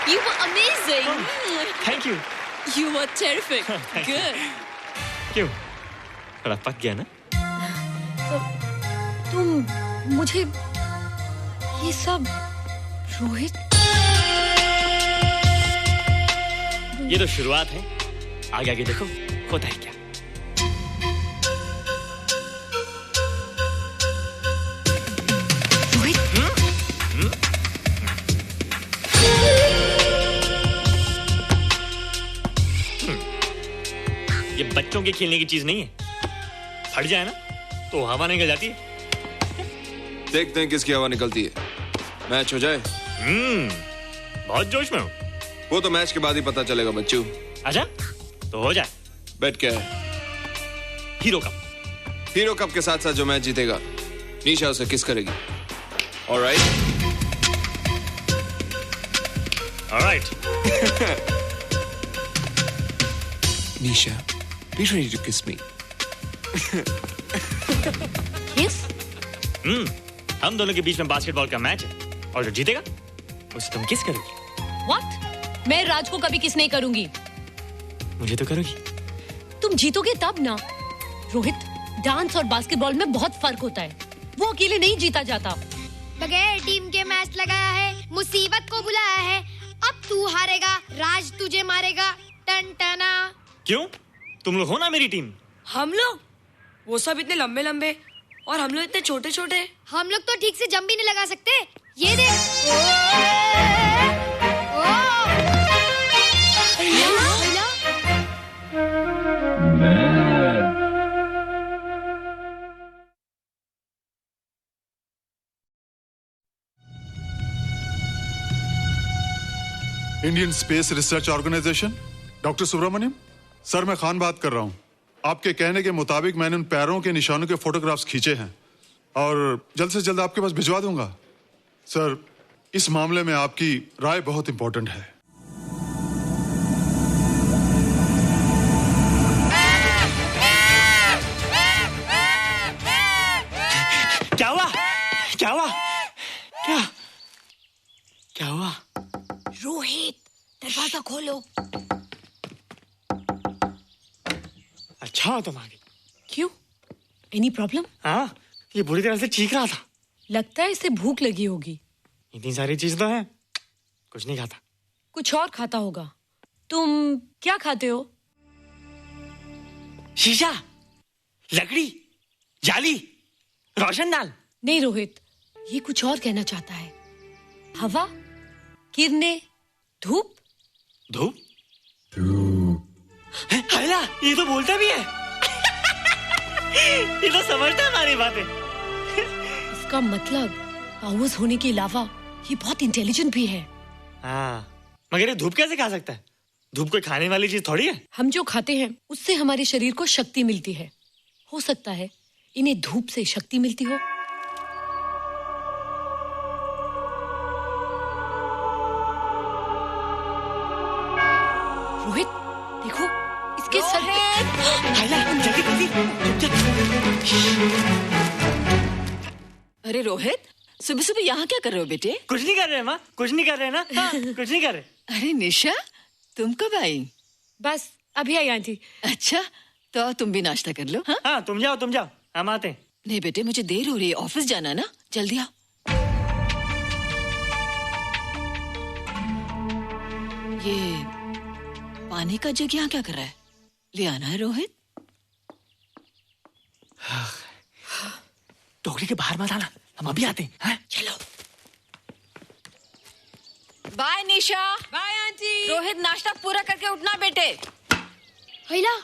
You were amazing. Thank you. You were terrific. Good. क्यों? थोड़ा पक गया ना? तुम मुझे ये सब रोहित। ये तो शुरुआत है, आगे आगे देखो होता है क्या। रोहित। ये बच्चों के खेलने की चीज नहीं है, फट जाए ना तो हवा निकल जाती है। देखते हैं किसकी हवा निकलती है। मैच हो जाए। बहुत जोश में हूँ। वो तो मैच के बाद ही पता चलेगा बच्चू। अच्छा तो हो जाए। बेट क्या है? Hero cup. हीरो कप के साथ साथ जो मैच जीतेगा निशा उसे किस करेगी। Alright. Alright. Nisha, be ready to kiss me. Kiss? हम दोनों के बीच में बास्केटबॉल का मैच है और जो जीतेगा उसे तुम किस करोगी। What? मैं राज को कभी किस नहीं करूंगी। मुझे तो करोगी। तुम जीतोगे तब ना। रोहित, डांस और बास्केटबॉल में बहुत फर्क होता है, वो अकेले नहीं जीता जाता। बगैर टीम के मैच लगाया है, मुसीबत को बुलाया है। अब तू हारेगा, राज तुझे मारेगा। टन टना। क्यों? तुम लोग हो ना मेरी टीम। हम लोग? वो सब इतने लंबे लंबे और हम लोग इतने छोटे छोटे। हम लोग तो ठीक से जंप भी नहीं लगा सकते। ये देख। Indian space research organisation, doctor Subramaniam. Sir, मैं खान बात कर रहा हूं। आपके कहने के मुताबिक मैंने उन पैरों के निशानों के फोटोग्राफ्स खींचे हैं और जल्द से जल्द आपके पास भिजवा दूंगा। सर, इस मामले में आपकी राय बहुत इंपॉर्टेंट है। क्या हुआ? क्या हुआ? क्या? क्या हुआ? रोहित, दरवाजा खोलो। अच्छा हो तुम आ गई। क्यों? Any problem? हाँ, ये बुरी तरह से चीख रहा था। लगता है इसे भूख लगी होगी। इतनी सारी चीज तो है, कुछ नहीं खाता। कुछ और खाता होगा। तुम क्या खाते हो? शीशा, लकड़ी, जाली, रोशनदान। नहीं रोहित, ये कुछ और कहना चाहता है। हवा, किरणें, धूप। धूप? हैला, ये तो बोलता भी है। ये तो समझता है हमारी बातें। इसका मतलब पावर्स होने के अलावा ये बहुत इंटेलिजेंट भी है। हाँ, मगर ये धूप कैसे खा सकता है? धूप कोई खाने वाली चीज थोड़ी है। हम जो खाते हैं उससे हमारे शरीर को शक्ति मिलती है। हो सकता है इन्हें धूप से शक्ति मिलती हो। रोहित, देखो इसके सर पे। जल्दी जल्दी। अरे रोहित, सुबह सुबह यहाँ क्या कर रहे हो बेटे? कुछ नहीं कर रहे माँ, कुछ नहीं कर रहे ना। हाँ, कुछ नहीं कर रहे। अरे निशा, तुम कब आई? बस अभी आई आंटी। अच्छा, तो तुम भी नाश्ता कर लो। हाँ, तुम जाओ, हम आते हैं। नहीं बेटे, मुझे देर हो रही है, ऑफिस जाना ना, जल्दी आओ। ये पानी का जग यहाँ क्या कर रहा है? ले आना है रोहित। टोकरी के बाहर मत आना, हम अभी आते हैं। चलो। Bye Nisha. Bye aunty. Rohit, नाश्ता पूरा करके उठना बेटे। हैला।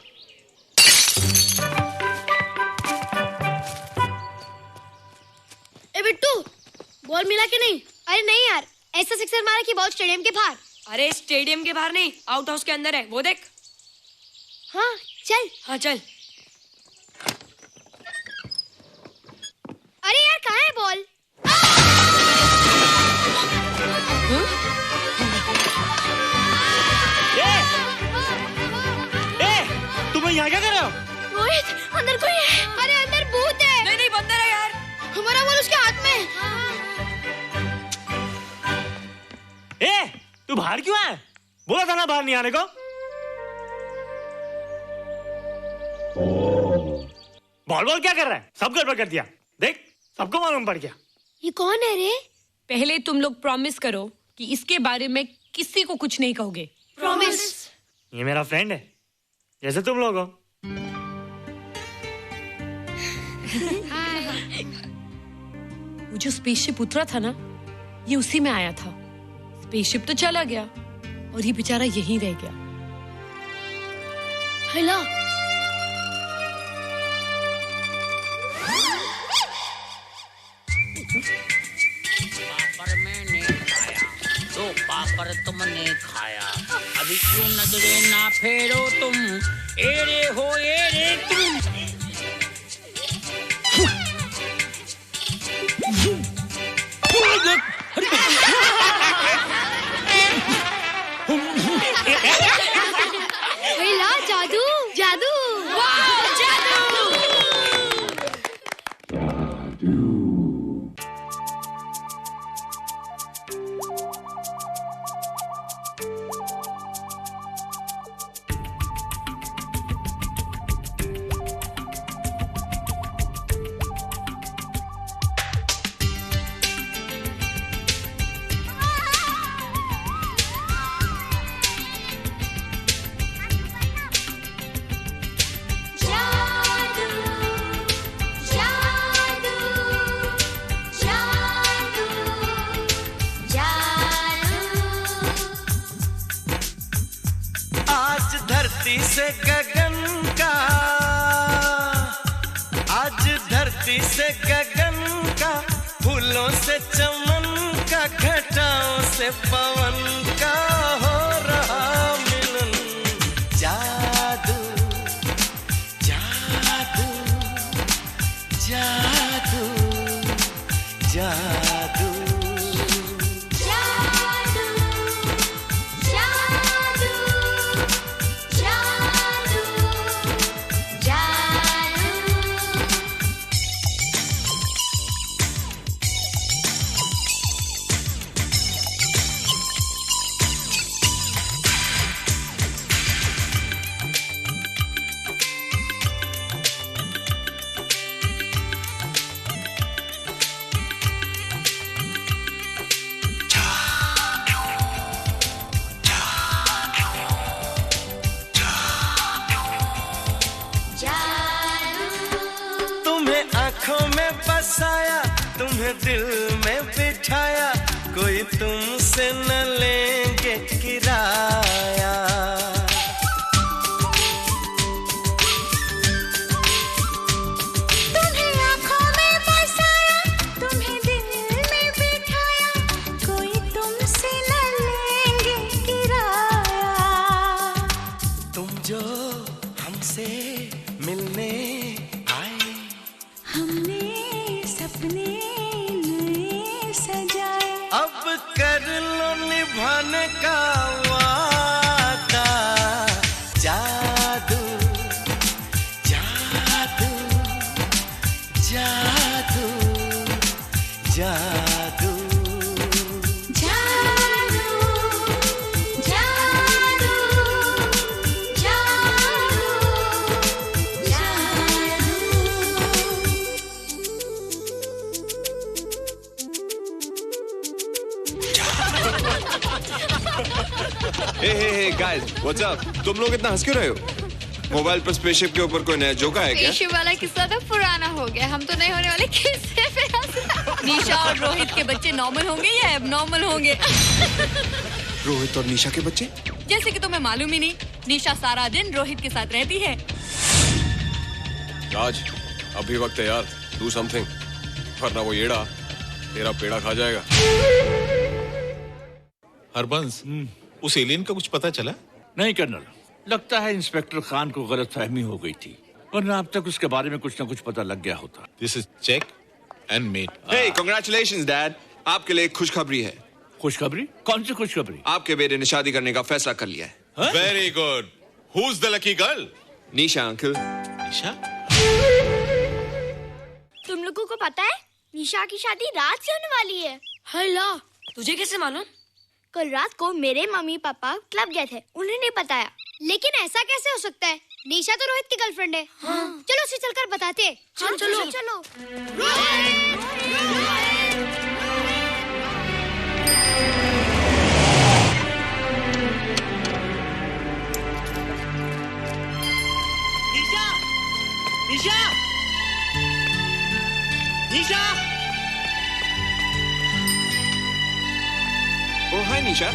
ए बिट्टू, बॉल मिला कि नहीं? अरे नहीं यार, ऐसा सिक्सर मारा कि बॉल स्टेडियम के बाहर। अरे स्टेडियम के बाहर नहीं, आउट हाउस के अंदर है, वो देख। हाँ चल। हाँ चल। अरे यार, कहाँ है बॉल? तुम यहाँ क्या कर रहे हो? रोहित, अंदर कोई है। अरे अंदर भूत है। नहीं नहीं, बंदर है यार। हमारा बॉल उसके हाथ में। तू बाहर क्यों आया? बोला था ना बाहर नहीं आने को। बॉल बॉल क्या कर रहा है? सब गड़बड़ कर दिया। देख, सबको मालूम पड़ गया। ये कौन है रे? पहले तुम लोग प्रॉमिस करो कि इसके बारे में किसी को कुछ नहीं कहोगे। प्रॉमिस। ये मेरा फ्रेंड है, जैसे तुम लोग हो। वो जो स्पेसशिप उतरा था ना, ये उसी में आया था। स्पेसशिप तो चला गया और ये बेचारा यहीं रह गया। हेलो, पापड़ मैंने खाया, 2 पापड़ तुमने खाया, अभी क्यों नजरें ना फेरो तुम, एरे हो एरे तुम। हेलो, जादू जादू, वाह जादू। धरती से गगन का, आज धरती से गगन का, फूलों से चमन का, घटाओं से पवन का हो रहा मिलन। जादू जादू जादू जादू बसाया, तुम्हें दिल में बिठाया, कोई तुमसे न लेंगे किराया। तुम्हें आँखों में बसाया, तुम्हें दिल में बिठाया, कोई तुमसे न लेंगे किराया। तुम जो हमसे मिलने आए, हमने सपने नए सजाए, अब कर लो निभाने का वादा। जादू जादू जादू जादू हे गाइस, व्हाट्स अप? तुम लोग इतना हंस क्यों रहे हो? मोबाइल पर स्पेसशिप के ऊपर कोई नया जोक आया क्या? स्पेसशिप वाला किस्सा तो पुराना हो गया, हम तो नहीं होने वाले किस्से पे हंस। निशा और रोहित के बच्चे नॉर्मल होंगे या एबनॉर्मल होंगे? रोहित और निशा के बच्चे? जैसे कि तुम्हें मालूम ही नहीं, निशा सारा दिन रोहित के साथ रहती है। राज, अभी वक्त है यार, डू समथिंग, वरना वो येड़ा तेरा पेड़ा खा जाएगा। हरबंस, उस एलियन का कुछ पता चला? नहीं कर्नल, लगता है इंस्पेक्टर खान को गलतफहमी हो गई थी, वरना अब तक उसके बारे में कुछ न कुछ पता लग गया होता। This is check and mate. Hey, congratulations dad, आपके लिए एक खुशखबरी है। खुशखबरी? कौन सी खुशखबरी? आपके बेटे ने शादी करने का फैसला कर लिया है। Very good. Who is the lucky girl? Nisha uncle. Nisha? तुम लोगों को पता है निशा की शादी रात से होने वाली है। हेलो, तुझे कैसे मालूम? कल रात को मेरे मम्मी पापा क्लब गए थे, उन्हें नहीं बताया। लेकिन ऐसा कैसे हो सकता है? निशा तो रोहित की गर्लफ्रेंड है। हाँ। चलो उसे चलकर बताते हैं। चलो। निशा! ओ हाय निशा।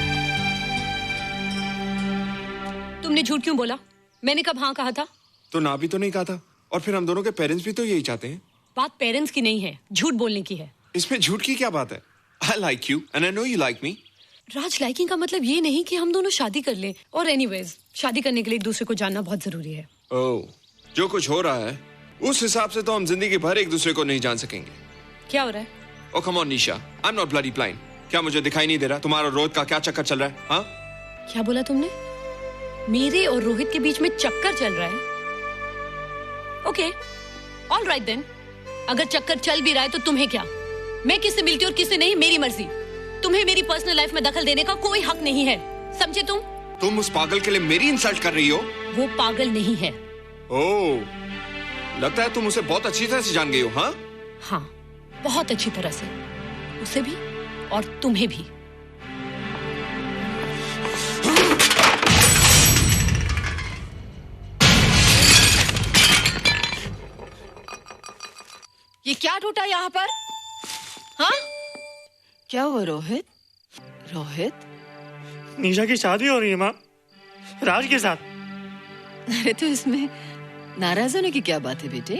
तुमने झूठ क्यों बोला? मैंने कब हाँ कहा था? तो ना भी तो नहीं कहा था, और फिर हम दोनों के पेरेंट्स भी तो यही चाहते हैं। बात पेरेंट्स की नहीं है, झूठ बोलने की है। इसमें झूठ की क्या बात है? I like you and I know you like me. Raj, liking का मतलब ये नहीं कि हम दोनों शादी कर लें। और एनीवेज, शादी करने के लिए एक दूसरे को जानना बहुत जरूरी है। ओह, जो कुछ हो रहा है उस हिसाब से तो हम जिंदगी भर एक दूसरे को नहीं जान सकेंगे। क्या हो रहा है? Oh come on Nisha, I'm not bloody blind. क्या मुझे दिखाई नहीं दे रहा तुम्हारा रोहित का क्या चक्कर चल रहा है? हाँ? क्या बोला तुमने? मेरे और रोहित के बीच में चक्कर चल रहा है? Okay, all right then. अगर चक्कर चल भी रहा है तो तुम्हें क्या? मैं किससे मिलती हूँ और किससे नहीं, मेरी मर्जी। तुम्हें मेरी पर्सनल लाइफ में दखल देने का कोई हक नहीं है, समझे तुम? तुम उस पागल के लिए मेरी इंसल्ट कर रही हो? वो पागल नहीं है। ओह, लगता है तुम उसे बहुत अच्छी तरह से जान गई हो। हाँ? हाँ, बहुत अच्छी तरह से। उसे भी और तुम्हें भी। ये क्या टूटा यहाँ पर? हाँ? क्या हुआ रोहित? रोहित? निशा की शादी हो रही है माँ, राज के साथ। अरे तो इसमें नाराज होने की क्या बात है बेटे?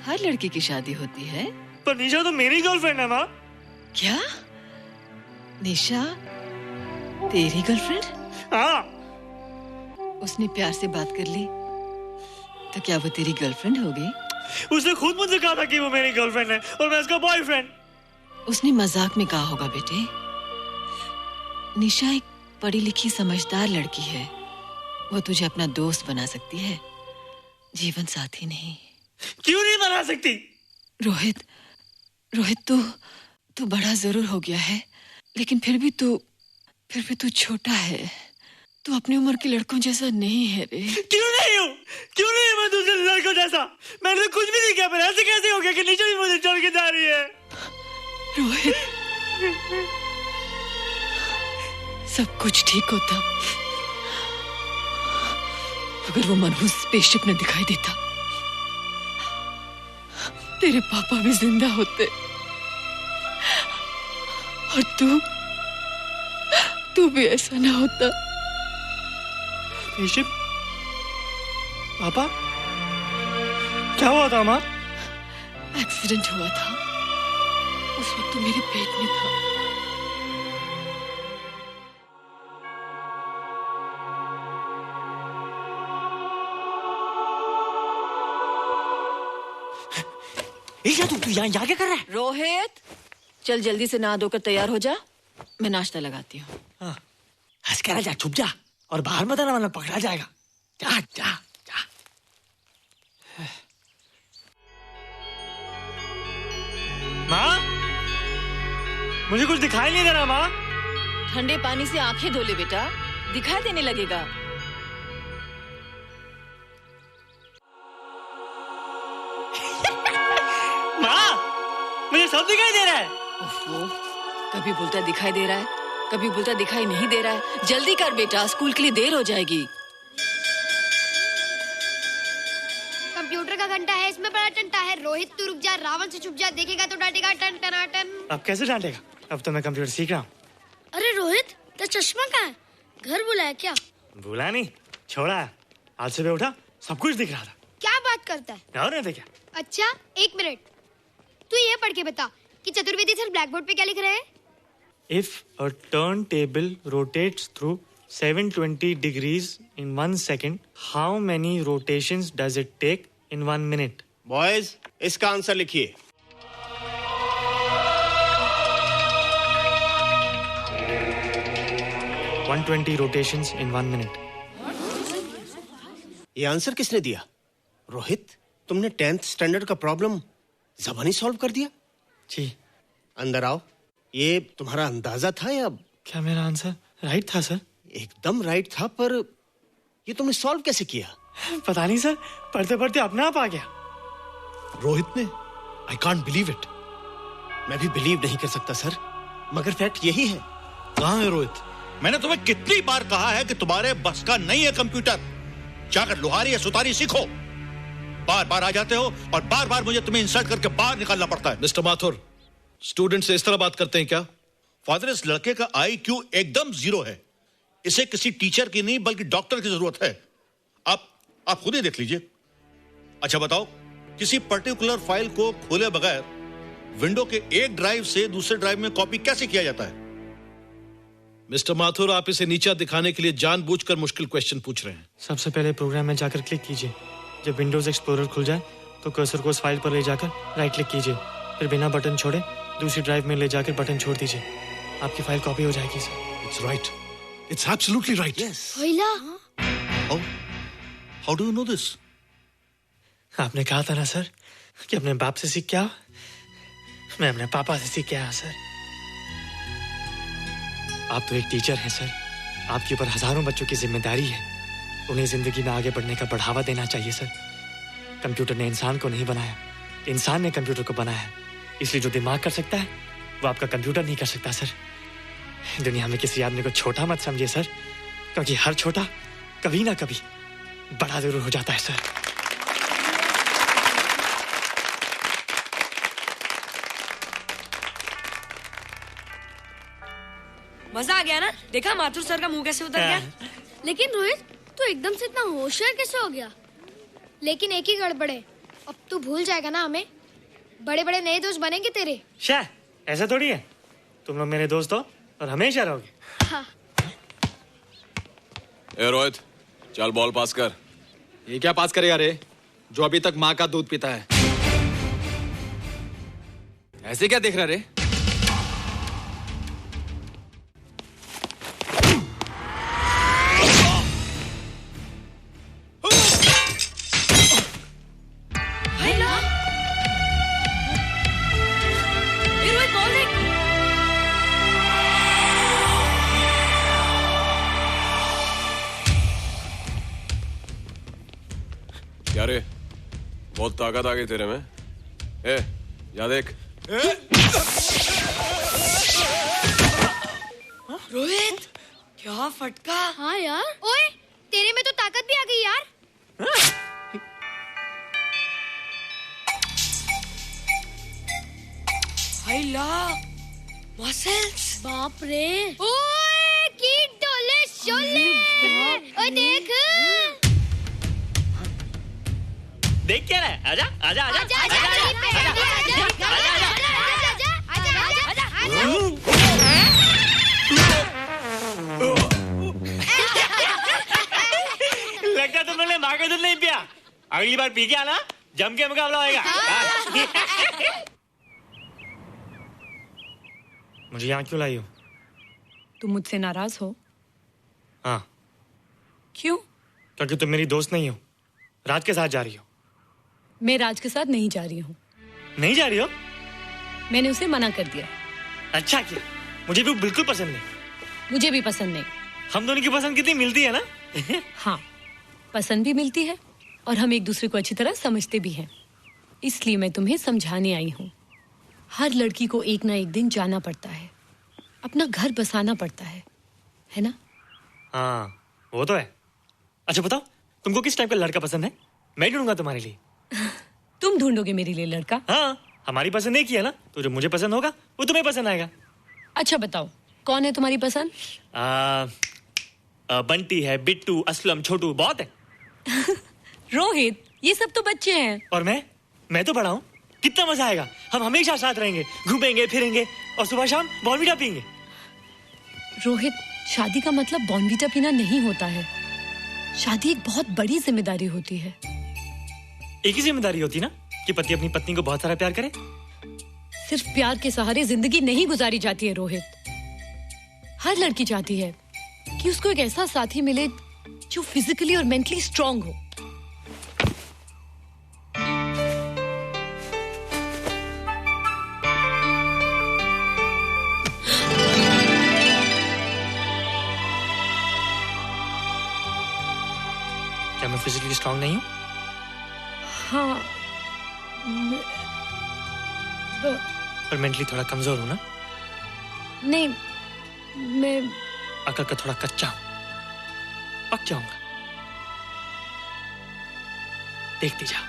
हर लड़की की शादी होती है। पर निशा तो मेरी गर्लफ्रेंड है माँ। क्या? निशा तेरी गर्लफ्रेंड? हाँ। उसने प्यार से बात कर ली तो क्या वो तेरी गर्लफ्रेंड हो गई? उसने खुद मुझसे कहा था कि वो मेरी गर्लफ्रेंड है और मैं उसका बॉयफ्रेंड। उसने मजाक में कहा होगा बेटे। निशा एक पढ़ी लिखी समझदार लड़की है, वो तुझे अपना दोस्त बना सकती है, जीवन साथी नहीं। क्यों नहीं बना सकती? रोहित तू बड़ा जरूर हो गया है, लेकिन फिर भी तू छोटा है। तू अपनी उम्र के लड़कों जैसा नहीं है रे। क्यों नहीं हूँ? क्यों नहीं मैं दूसरे लड़कों जैसा? मैंने तो कुछ भी नहीं किया, पर ऐसे कैसे हो गया कि निशा भी मुझे छोड़ के जा रही है? रोहित, सब कुछ ठीक होता अगर वो मनहूस स्पेसशिप न दिखाई देता। तेरे पापा भी जिंदा होते और तू भी ऐसा ना होता। स्पेसशिप? पापा? क्या हुआ था माँ? एक्सीडेंट हुआ था, उस वक्त तू मेरे पेट में था। तू यहाँ क्या कर रहा है? रोहित, चल जल्दी से नहा धोकर तैयार हो जा, मैं नाश्ता लगाती हूँ। हंस कर जा, छुप जा और बाहर मत आना वरना पकड़ा जाएगा। जा जा जा। माँ, मुझे कुछ दिखाई नहीं दे रहा माँ। ठंडे पानी से आंखें धो ले बेटा, दिखाई देने लगेगा। माँ, मुझे सब दिखाई दे रहा है। कभी बोलता दिखाई दे रहा है, कभी बोलता दिखाई नहीं दे रहा है। जल्दी कर बेटा, स्कूल के लिए देर हो जाएगी। कंप्यूटर का घंटा है, इसमें बड़ा टंटा है। रोहित तू रुक जा, रावण से छुप जा, देखेगा तो डांटेगा टन टना टन। अब कैसे डांटेगा? अब तो मैं कंप्यूटर सीख रहा हूँ। अरे रोहित, तेरा चश्मा कहाँ है? घर बुलाया क्या? भूला नहीं, छोड़ा। आज सुबह उठा, सब कुछ दिख रहा था। क्या बात करता है? और नहीं तो क्या? अच्छा, एक मिनट, तू ये पढ़ के बता कि चतुर्वेदी सर ब्लैक बोर्ड पे क्या लिख रहे हैं? If a turntable rotates through 720 degrees in 1 second, how many rotations does it take in 1 minute? Boys, इसका आंसर लिखिए। – 120 rotations in 1 minute. ये आंसर किसने दिया? रोहित, तुमने 10th स्टैंडर्ड का प्रॉब्लम ज़बानी सॉल्व कर दिया? जी। अंदर आओ। ये तुम्हारा अंदाजा था या क्या मेरा आंसर राइट था सर? एकदम राइट था, पर ये तुमने सॉल्व कैसे किया? पता नहीं सर, पढ़ते पढ़ते अपने आप आ गया। रोहित ने, आई कांट बिलीव इट। मैं भी बिलीव नहीं कर सकता सर, मगर फैक्ट यही है। कहाँ है रोहित? मैंने तुम्हें कितनी बार कहा है कि तुम्हारे बस का नहीं है कंप्यूटर। जाकर लोहारी या सुतारी सीखो। बार बार आ जाते हो और बार बार मुझे तुम्हें इंसल्ट करके बाहर निकालना पड़ता है। मिस्टर माथुर, स्टूडेंट से इस तरह बात करते हैं क्या? फादर, इस लड़के का IQ एकदम 0 है। इसे किसी टीचर की नहीं बल्कि डॉक्टर की जरूरत है। आप खुद ही देख लीजिए। अच्छा बताओ, किसी पर्टिकुलर फाइल को खोले बगैर विंडो के एक ड्राइव से दूसरे ड्राइव में कॉपी कैसे किया जाता है? मिस्टर माथुर, आप इसे नीचा दिखाने के लिए जानबूझकर मुश्किल क्वेश्चन पूछ रहे हैं। सबसे पहले प्रोग्राम में जाकर क्लिक कीजिए। जब विंडोज एक्सप्लोरर खुल जाए तो कर्सर को उस फाइल पर ले जाकर राइट क्लिक कीजिए, फिर बिना बटन छोड़े दूसरी ड्राइव में ले जाकर बटन छोड़ दीजिए। आपकी फाइल कॉपी हो जाएगी sir. It's right, it's absolutely right. How do you know this? आपने कहा था ना सर कि अपने बाप से सीख के आओ। मैं अपने पापा से सीख के आया सर। आप तो एक टीचर हैं सर, आपके ऊपर हजारों बच्चों की जिम्मेदारी है। उन्हें जिंदगी में आगे बढ़ने का बढ़ावा देना चाहिए सर। कंप्यूटर ने इंसान को नहीं बनाया, इंसान ने कंप्यूटर को बनाया है। इसलिए जो दिमाग कर सकता है वो आपका कंप्यूटर नहीं कर सकता सर। दुनिया में किसी आदमी को छोटा मत समझिए सर, क्योंकि हर छोटा कभी ना कभी बड़ा जरूर हो जाता है सर। मजा आ गया ना? देखा माथुर सर का मुंह कैसे उतर गया? लेकिन रोहित, तू एकदम से इतना होशियार कैसे हो गया? लेकिन एक ही गड़बड़ है, अब तू भूल जाएगा ना हमें। बड़े बड़े नए दोस्त बनेंगे तेरे। शाह, ऐसा थोड़ी है। तुम लोग मेरे दोस्त हो और हमेशा रहोगे। हाँ। ए रोहित, चल बॉल पास कर। ये क्या पास करेगा रे, जो अभी तक माँ का दूध पीता है? ऐसे क्या देख रहा रे? क्या रे, बहुत ताकत आ गई तेरे में। ए, या देख। रोहित, क्या फटका। हाँ यार, ओए तेरे में तो ताकत भी आ गई यार। मसल्स। बाप रे। ओए की डोले शोले। ओए देख। देख क्या रहा है? आजा आजा आजा आजा लगता तुमने माँ का दूध नहीं पिया। अगली बार पी के आना, जम के मुकाबला होएगा। मुझे यहाँ क्यों लाई हो? तुम मुझसे नाराज हो? हाँ। क्यों? क्योंकि तुम मेरी दोस्त नहीं हो, राज के साथ जा रही हो। मैं राज के साथ नहीं जा रही हूँ। नहीं जा रही हो? मैंने उसे मना कर दिया। अच्छा किया, मुझे भी बिल्कुल पसंद नहीं। मुझे भी पसंद नहीं। हम दोनों की पसंद कितनी मिलती है ना? हाँ, पसंद भी मिलती है और हम एक दूसरे को अच्छी तरह समझते भी हैं। इसलिए मैं तुम्हें समझाने आई हूँ। हर लड़की को एक ना एक दिन जाना पड़ता है, अपना घर बसाना पड़ता है ना? हाँ, वो तो है। अच्छा बताओ, तुमको किस टाइप का लड़का पसंद है? मैं ढूंढूंगा तुम्हारे लिए। तुम ढूंढोगे मेरे लिए लड़का? हाँ, हमारी पसंद एक ही है ना, तो जो मुझे पसंद होगा वो तुम्हें पसंद आएगा। अच्छा बताओ, कौन है तुम्हारी पसंद? बंटी है, बिट्टू, असलम, छोटू, बहुत है। रोहित, ये सब तो बच्चे हैं। और मैं तो बड़ा हूँ। कितना मजा आएगा, हम हमेशा साथ रहेंगे, घूमेंगे फिरेंगे और सुबह शाम बॉर्नवीटा पीएंगे। रोहित, शादी का मतलब बॉर्नवीटा पीना नहीं होता है। शादी एक बहुत बड़ी जिम्मेदारी होती है। एक ही जिम्मेदारी होती ना कि पति अपनी पत्नी को बहुत सारा प्यार करे? सिर्फ प्यार के सहारे जिंदगी नहीं गुजारी जाती है रोहित। हर लड़की चाहती है कि उसको एक ऐसा साथी मिले जो फिजिकली और मेंटली स्ट्रांग हो। फिजिकली स्ट्रांग नहीं हूँ? हाँ पर मेंटली थोड़ा कमजोर हूँ ना? नहीं, मैं अकल का थोड़ा कच्चा हूँ, पक जाऊंगा, देखती जाओ।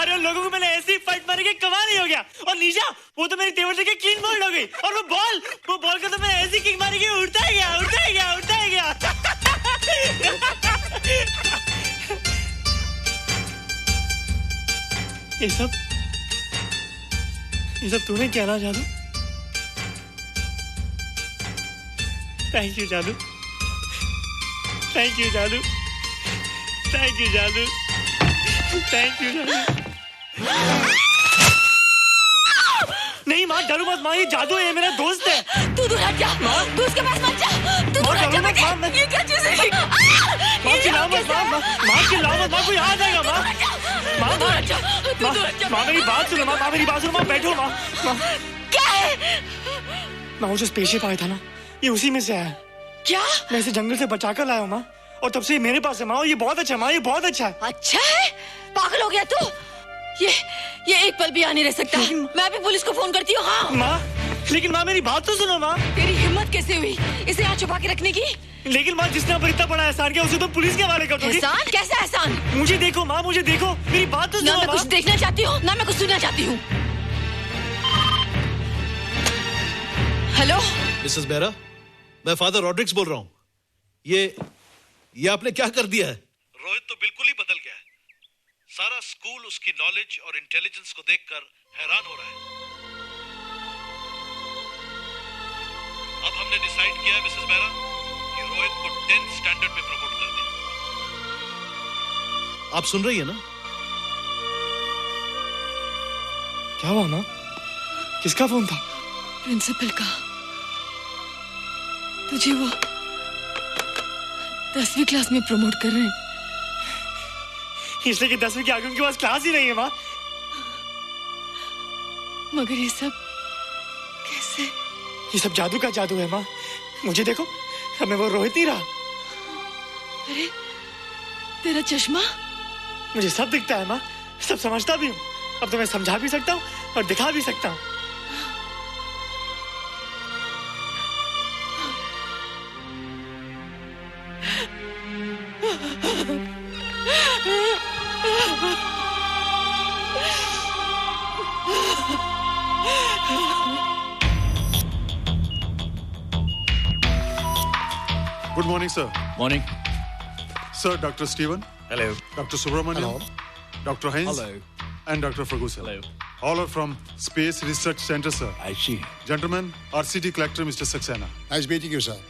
अरे लोगों को मैंने ऐसी फाइट मारी कि कमाल ही हो गया। और निशा, वो तो मेरी टेबल से क्लीन बोल्ड हो गई। और वो बॉल को तो मैंने ऐसी किक मारी कि उड़ता ही गया। ये सब तूने क्या ना जादू? थैंक यू जादू, थैंक यू जादू, थैंक यू जादू, थैंक यू जादू। नहीं माँ, डरो मत माँ, ये जादू है, ये मेरा दोस्त है। तू दूर हट जा, तू उसके पास मत जा, तू दूर हट जा बेटे। ये क्या चीज़ है? माँ चिल्लाओ मत, माँ चिल्लाओ मत, माँ कोई आ जाएगा। माँ मेरी बात सुनो, माँ मेरी बात सुनो, माँ बैठो। माँ क्या है? माँ वो जो स्पेसशिप आया था ना, ये उसी में से आया। क्या? मैं इसे जंगल से बचा कर लाया हूँ माँ, और तब से ये मेरे पास है माँ। और ये बहुत अच्छा है माँ, ये बहुत अच्छा है। अच्छा है? पागल हो गया तू? ये एक पल भी यहाँ नहीं रह सकता। मैं अभी पुलिस को फोन करती हूँ। हाँ माँ, लेकिन माँ मेरी बात तो सुनो माँ। तेरी हिम्मत कैसे हुई इसे यहाँ छुपा के रखने की? लेकिन माँ, जिसने पर इतना बड़ा एहसान किया उसे तो पुलिस के हवाले कर दोगी। एहसान? कैसा एहसान? मुझे देखो माँ, मुझे देखो, मेरी बात तो सुनो। ना मैं कुछ देखना चाहती हूँ, ना मैं कुछ सुनना चाहती हूँ। हेलो मिसेस बेरा, मैं फादर रॉड्रिक्स बोल रहा हूँ। ये आपने क्या कर दिया है? रोहित तो बिल्कुल ही बदल गया है। सारा स्कूल उसकी नॉलेज और इंटेलिजेंस को देखकर हैरान हो रहा है। अब हमने डिसाइड किया है मिसेस बेरा कि रोहित को 10th स्टैंडर्ड में प्रमोट कर दें। आप सुन रही है ना? क्या हुआ माँ? किसका फोन था? प्रिंसिपल का। तुझे वो 10वीं क्लास में प्रमोट कर रहे हैं। इसलिए कि 10वीं के आगे उनके पास क्लास ही नहीं है माँ। मगर ये सब कैसे? ये सब जादू का जादू है माँ। मुझे देखो, अब मैं वो रोहित नहीं रहा। अरे तेरा चश्मा? मुझे सब दिखता है माँ, सब समझता भी हूँ। अब तो मैं समझा भी सकता हूँ और दिखा भी सकता हूँ। Good morning, sir. Morning. Sir, Dr. Steven. Hello. Dr. Subramaniam. Dr. Heinz. Hello. And Dr. Ferguson. Hello. All are from Space Research Center, sir. I see. Gentlemen, RCT collector Mr. Saxena. Nice meeting you sir.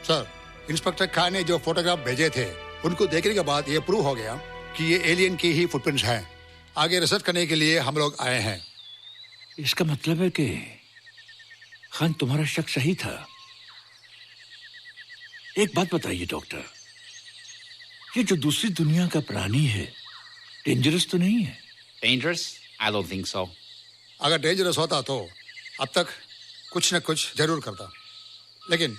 Sir, inspector Khan ने जो photograph भेजे थे, उनको देखने के बाद ये prove हो गया कि ये एलियन की ही फुटप्रिंट्स हैं। आगे रिसर्च करने के लिए हम लोग आए हैं। इसका मतलब है कि खान, तुम्हारा शक सही था। एक बात बताइए डॉक्टर, ये जो दूसरी दुनिया का प्राणी है, डेंजरस तो नहीं है? Dangerous? I don't think so. अगर डेंजरस होता तो अब तक कुछ न कुछ जरूर करता, लेकिन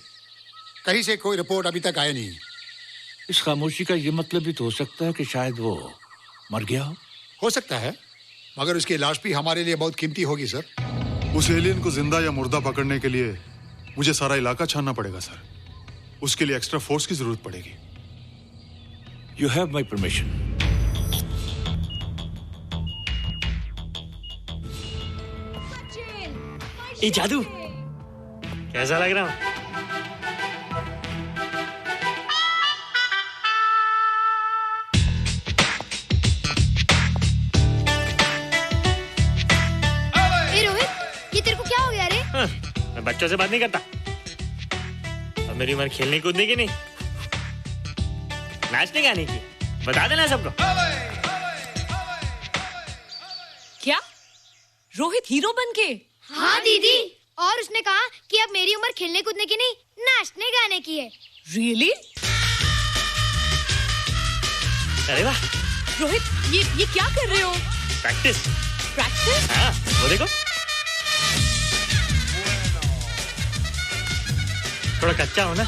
कहीं से कोई रिपोर्ट अभी तक आई नहीं। इस खामोशी का ये मतलब भी तो हो सकता है कि शायद वो मर गया हो सकता है, मगर उसकी लाश भी हमारे लिए बहुत कीमती होगी सर। उस एलियन को जिंदा या मुर्दा पकड़ने के लिए मुझे सारा इलाका छानना पड़ेगा सर। उसके लिए एक्स्ट्रा फोर्स की जरूरत पड़ेगी। You have my permission. ये जादू कैसा लग रहा हूँ? रोहित, ये तेरे को क्या हो गया रे? मैं बच्चों से बात नहीं करता। अब मेरी उम्र खेलने कूदने की नहीं, नाचने गाने की। बता देना सबको। क्या रोहित हीरो बन के? हाँ दीदी, और उसने कहा कि अब मेरी उम्र खेलने कूदने की नहीं, नाचने गाने की है। रियली? अरे वाह रोहित, ये क्या कर रहे हो? प्रैक्टिस। प्रैक्टिस? हाँ, वो देखो। थोड़ा कच्चा हो ना,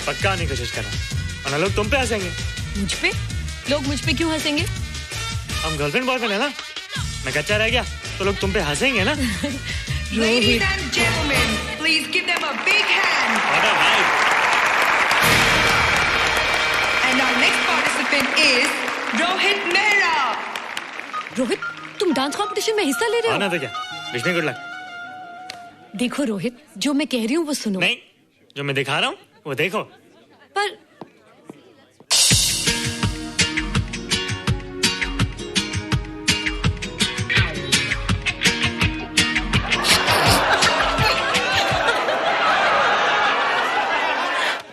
पक्का होने की कोशिश कर रहा हूँ। वरना लोग तुम पे हंसेंगे। मुझ पे? लोग मुझ पे क्यों हंसेंगे? हम गर्लफ्रेंड बॉयफ्रेंड है ना, मैं कच्चा रह गया तो लोग तुम पे हंसेंगे ना। Ladies and gentlemen, please give them a big hand. And our next participant is Rohit Mehra. Rohit, तुम डांस कंपटीशन में हिस्सा ले रहे हो? ना तो क्या, विश मी गुड लक। देखो रोहित, जो मैं कह रही हूँ वो सुनो। नहीं, जो मैं दिखा रहा हूँ वो देखो। पर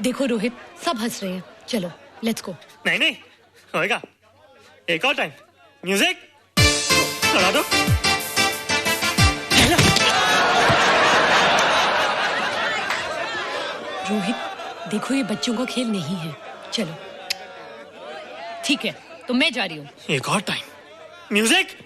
देखो रोहित, सब हंस रहे हैं, चलो लेट्स गो। नहीं नहीं होएगा, एक और टाइम। म्यूजिक चला दो। रोहित, देखो ये बच्चों का खेल नहीं है, चलो। ठीक है, तो मैं जा रही हूँ। एक और time. Music.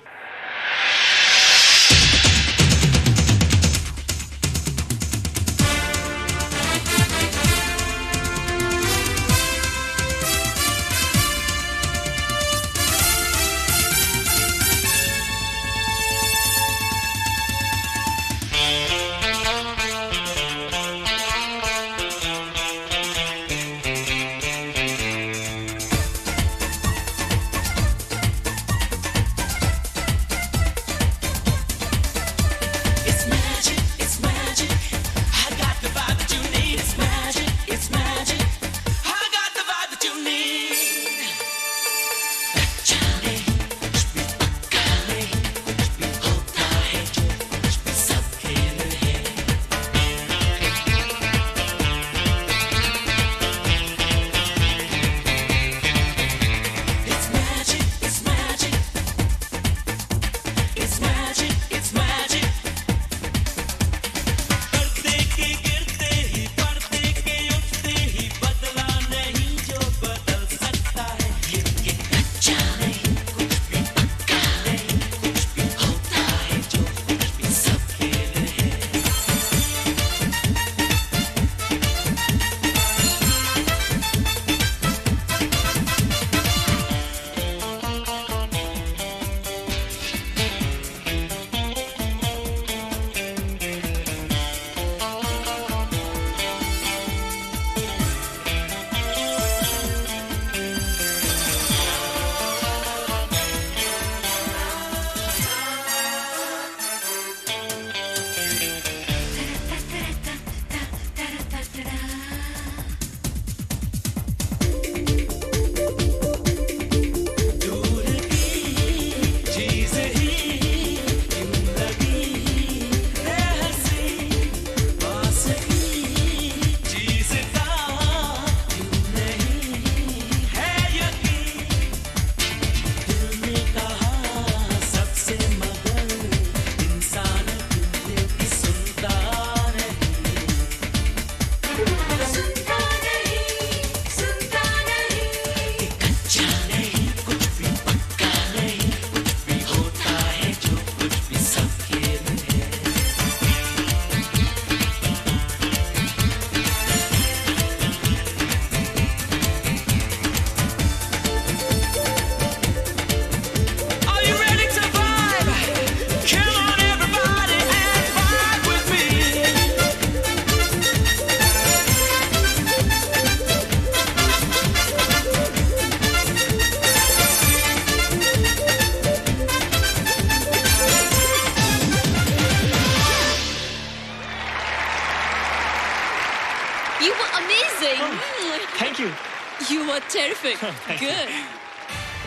You were terrific. Good.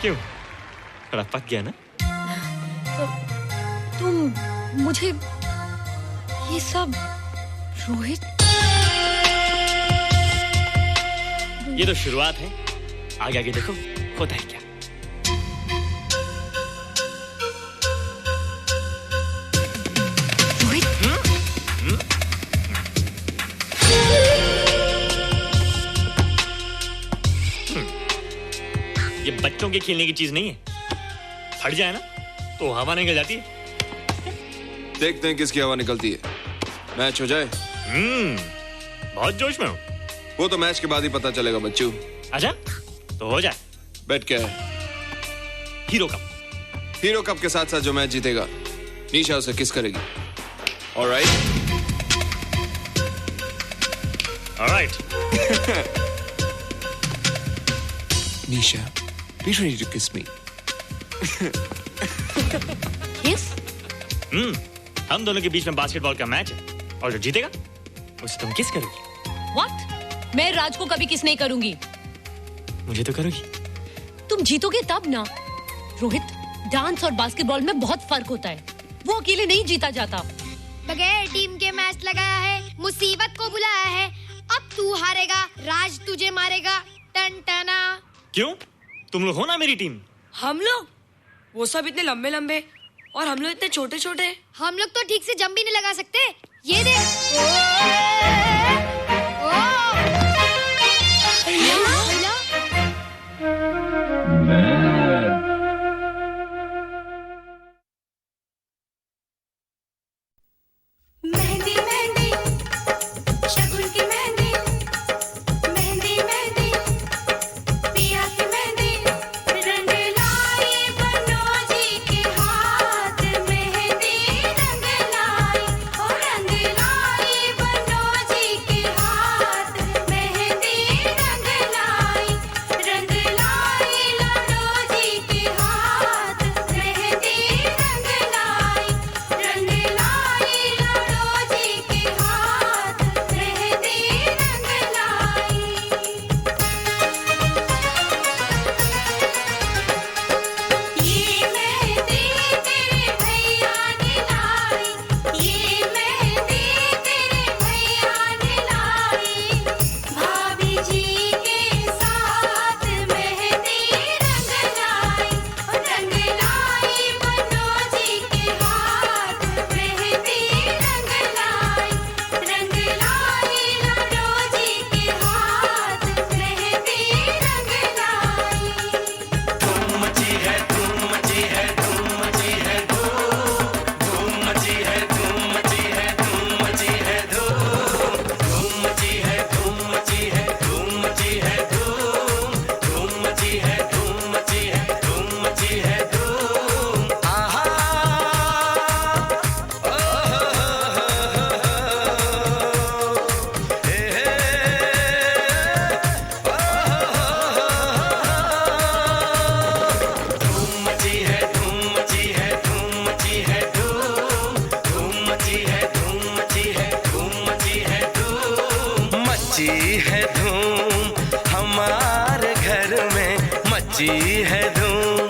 क्यों? थोड़ा पक गया ना? तुम मुझे ये सब रोहित, ये तो शुरुआत है, आगे आगे देखो होता है क्या। ये बच्चों के खेलने की चीज नहीं है, फट जाए ना तो हवा निकल जाती है। देखते हैं किसकी हवा निकलती है। मैच हो जाए। बहुत जोश में हूँ। वो तो मैच के बाद ही पता चलेगा बच्चू। आजा तो हो जाए। बेट क्या है? Hero cup. हीरो कप के साथ साथ जो मैच जीतेगा निशा उसे किस करेगी। Alright? Alright. Nisha, be ready to kiss me. Yes? हम दोनों के बीच में बास्केटबॉल का मैच है और जो जीतेगा उसे तुम किस करोगी। What? मैं राज को कभी किस नहीं करूंगी। मुझे तो करोगी। तुम जीतोगे तब ना। रोहित, डांस और बास्केटबॉल में बहुत फर्क होता है। वो अकेले नहीं जीता जाता। बगैर टीम के मैच लगाया है, मुसीबत को बुलाया है। अब तू हारेगा, राज तुझे मारेगा। टन टना। क्यों? तुम लोग हो ना मेरी टीम। हम लोग? वो सब इतने लंबे लंबे और हम लोग इतने छोटे छोटे। हम लोग तो ठीक से जंप भी नहीं लगा सकते। ये देख। मेहंदी मेहंदी शगुन की मेहंदी, मेहंदी मेहंदी पिया की मेहंदी, रंग लाई बनोजी के हाथ, मेहंदी रंग लाई, ओ रंग लाई बनोजी के हाथ, मेहंदी रंग लाई, रंग लाई लाडोजी के हाथ, मेहंदी रंग लाई, रंग लाई लाडोजी के हाथ, मेहंदी रंग लाई। ये मेहंदी तेरे भैया ने लाई, ये मेहंदी तेरे भैया ने लाई, भाभी जी के साथ मेहंदी रंग लाई, रंग लाई मनोजी के हाथ, मेहंदी रंग लाई, रंग लाई लाडोजी के हाथ, मेहंदी रंग लाई। धूम मची है, धूम मची है, धूम मची है, धूम मची है, धूम मची है, धूम मची है, धूम मची है, धूम मची है, धूम मची है, धूम मची है, धूम मची है, धूम मची है, धूम। आहा धूम मची है, धूम मची है, धूम मची है, धूम मची है, धूम मची है, धूम मची है, धूम मची है, धूम हमारे घर में मची है, धूम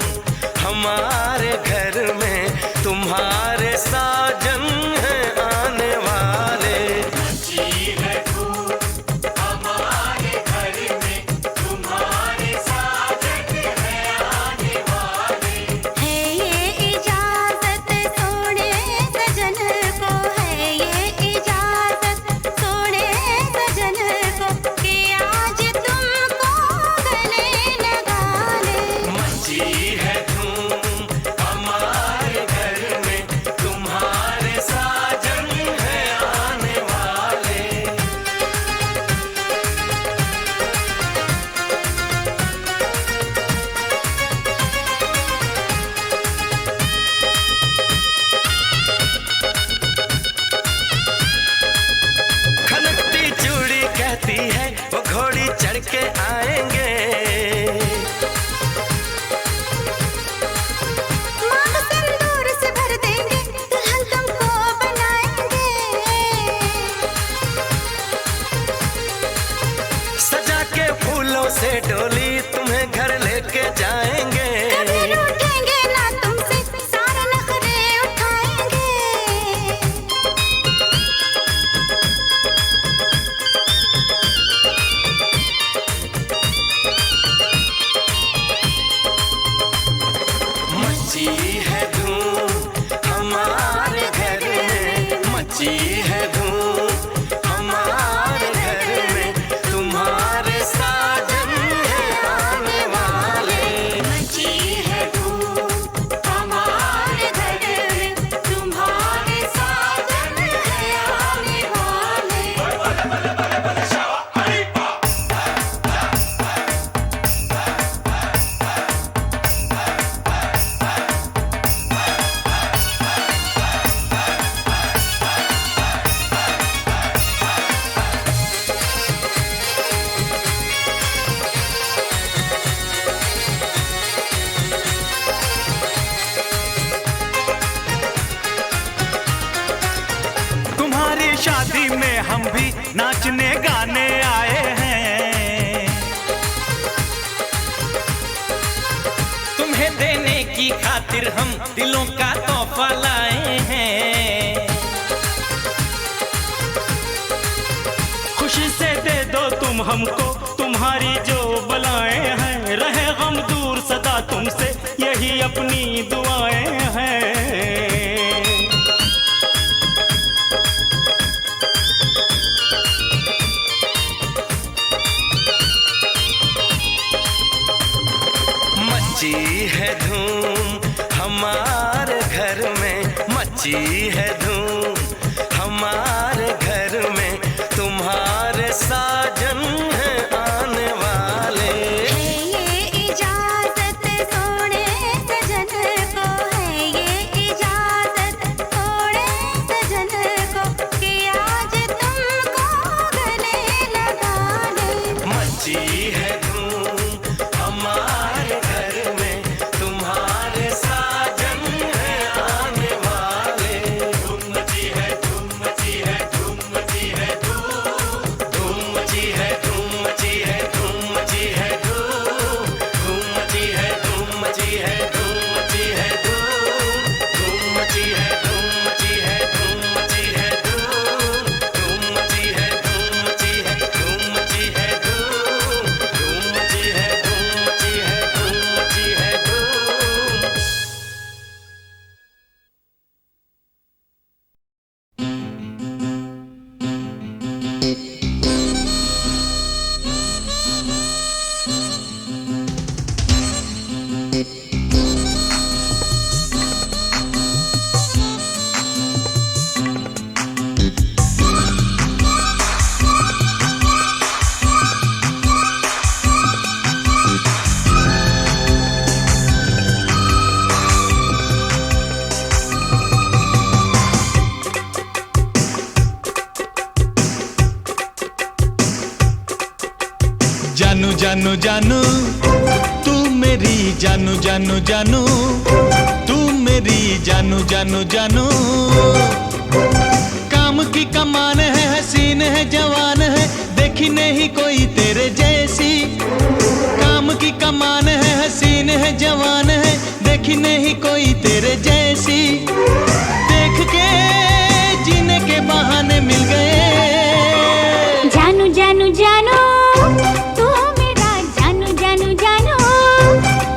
हमारे घर में तुम्हारे साजन है आने वाले। मची है धूम हमारे घर में तुम्हारे साजन है आने वाले। है ये इजाजत सोने सजन को, है ये इजाजत सोने सजन को, कि आज तुमको गले लगा ले। मची है धूम हमारे घर में तुम्हारे साजन है आने वाले। खनकती चूड़ी कहती है वो घोड़ी चढ़ के आएंगे। मांग सिंदूर से भर देंगे, दुल्हन तुमको बनाएंगे। सजा के फूलों से डोली तुम्हें घर लेके जाएंगे। कभी रूठेंगे ना तुमसे, सारे नखरे उठाएंगे। मची है धूम हमारे घर में, मची है धूम हमारे घर में तुम्हारे साजन है आने वाले। मची है धूम हमारे घर में, तुम्हारे साजन है आने वाले। हम भी नाचने गाने आए हैं। तुम्हें देने की खातिर हम दिलों का तोहफा लाए हैं। खुशी से दे दो तुम हमको तुम्हारी जो बलाएं हैं, रहे गम दूर सदा तुमसे यही अपनी दुआएं हैं। मची है धूम हमारे घर में, मची है धूम हमारे घर में, तुम्हारे साजन हैं आने वाले। है ये इजाजत सोने सजन को, है ये इजाजत सोने सजन को, कि आज तुमको गले लगा ले। मची है धूम हमारे घर में, तुम्हारे साजन हैं आने वाले। धूम मची है, धूम मची है, धूम मची है, धूम मची है, धूम मची है, धूम मची है, धूम मची है, धूम मची है, धूम मची है, धूम मची है, धूम मची है, धूम मची है, धूम मची है, धूम मची है, धूम मची है, धूम मची है, धूम मची है, धूम मची है, धूम। जानू जानू जानू तू मेरी जानू जानू जानू, तू मेरी जानू जानू जानू। काम की कमान है, हसीन है, जवान है, देखी नहीं कोई तेरे जैसी। काम की कमान है, हसीन है, जवान है, देखी नहीं कोई तेरे जैसी। देख के जीने के बहाने मिल गए। जानू जानू जानू तू मेरा जानू जानू जानू,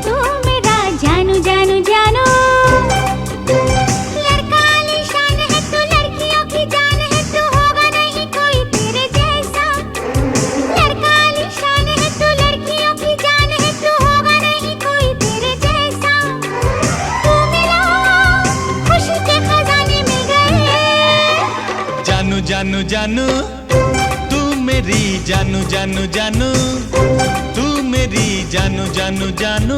तू मेरा जानू जानू जानू। लड़का आलीशान है तू, लड़कियों की जान है तू, होगा नहीं कोई तेरे जैसा। लड़का आलीशान है तू, लड़कियों की जान है तू, होगा नहीं कोई तेरे जैसा। तू मिला खुशी के खजाने मिल गए। जानू जानू जानू तू मेरी जानू जानू जानू, तू मेरी जानू जानू जानू।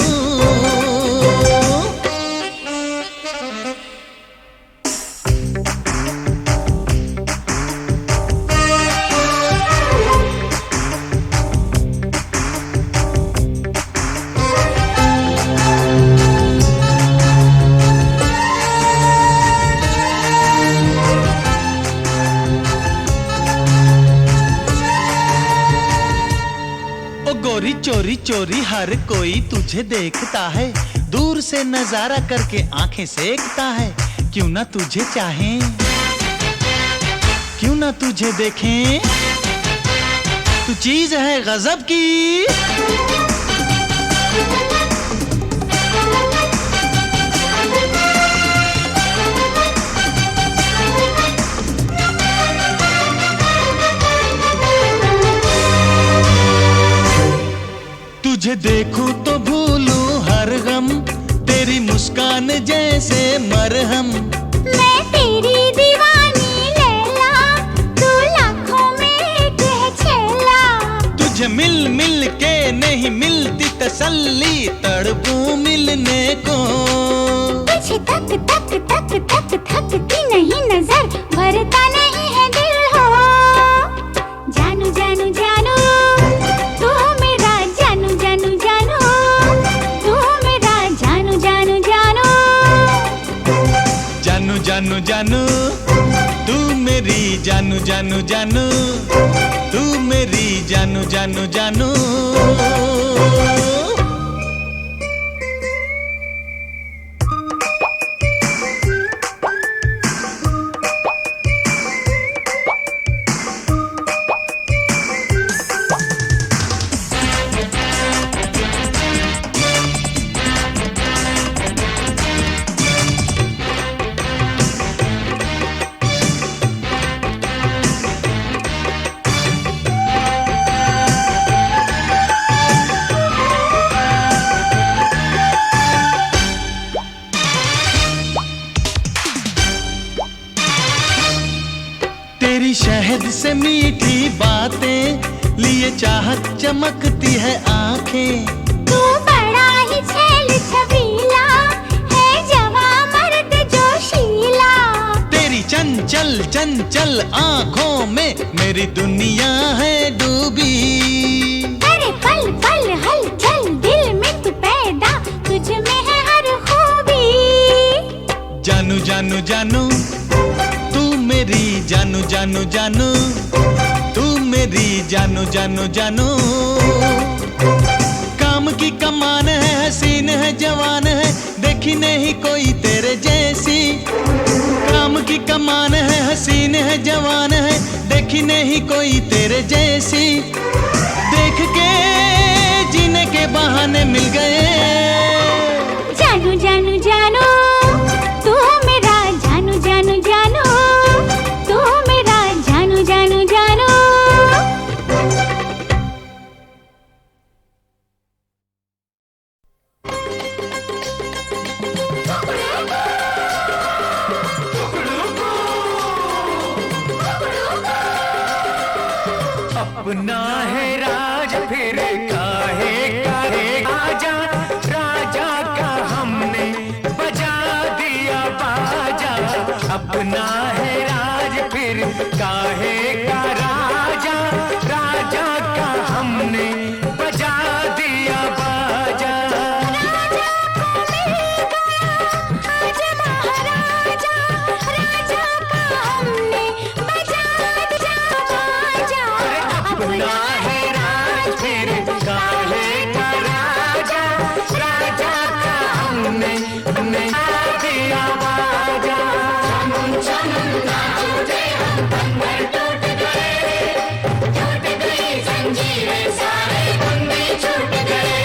गोरी चोरी चोरी हर कोई तुझे देखता है, दूर से नजारा करके आंखें सेकता है। क्यों ना तुझे चाहें, क्यों ना तुझे देखें, तू चीज है गजब की। तुझे देखूं तो भूलूं हर गम, तेरी मुस्कान जैसे मरहम। मैं तेरी दीवानी लैला, तू लाखों में एक है छैला। तुझे मिल मिल के नहीं मिलती तसल्ली, तड़पूं मिलने को। तुझे तक तक तक तक थकती नहीं नजर, भरता नहीं है दिल हो। जानू जानू जानू तू मेरा जानू जानू जानू, तू मेरा जानू जानू जानू। जानू जानू जानू तू मेरी जानू जानू जानू, तू मेरी जानू जानू जानू। तेरी शहद से मीठी बातें लिए चाहत चमकती है आंखें। तू बड़ा ही छैल छबीला है, जवा मर्द जोशीला। तेरी चंचल चंचल आंखों में मेरी दुनिया है डूबी। अरे पल पल हलचल दिल में तू पैदा, तुझ में है हर खूबी। जानू जानू जानू, तू मेरी जानू जानू जानू, तू मेरी जानू जानू जानू। काम की कमान है, हसीन है, जवान है, देखी नहीं कोई तेरे जैसी। काम की कमान है, हसीन है, जवान है, देखी नहीं कोई तेरे जैसी। देख के जीने के बहाने मिल गए। जानू जानू जानू, तू मेरा जानू जानू जानू, तू मेरा जानू जानू जानू। अपना है राज फिर काहे काहे आजा, राजा का हमने बजा दिया बाजा। अपना है राज फिर काहे का राजा, राजा का हमने बजा दिया बाजा। अपना है राज फिर काहे का राजा, राजा का हमने बजा दिया बाजा। चम चम नाचते हम बंधन टूट गए जंजीरें सारे बंधे छूट गए।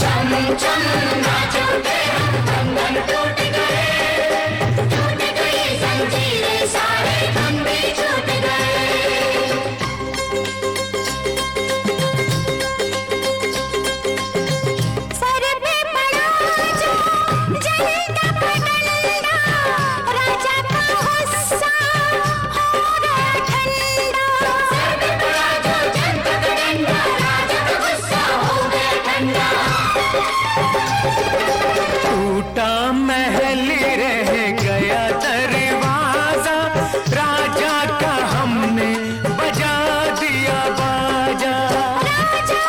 चम चम नाचते हम बंधन टूट गए जंजीरें सारे बंधे छूट गए। टूटा महल रह गया दरवाजा, राजा का हमने बजा दिया बाजा। राजा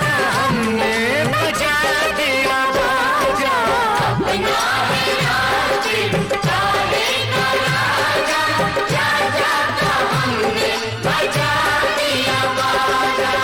का हमने बजा दिया बाजा। अपना है राज काहे का राजा, राजा का हमने बजा दिया बाजा।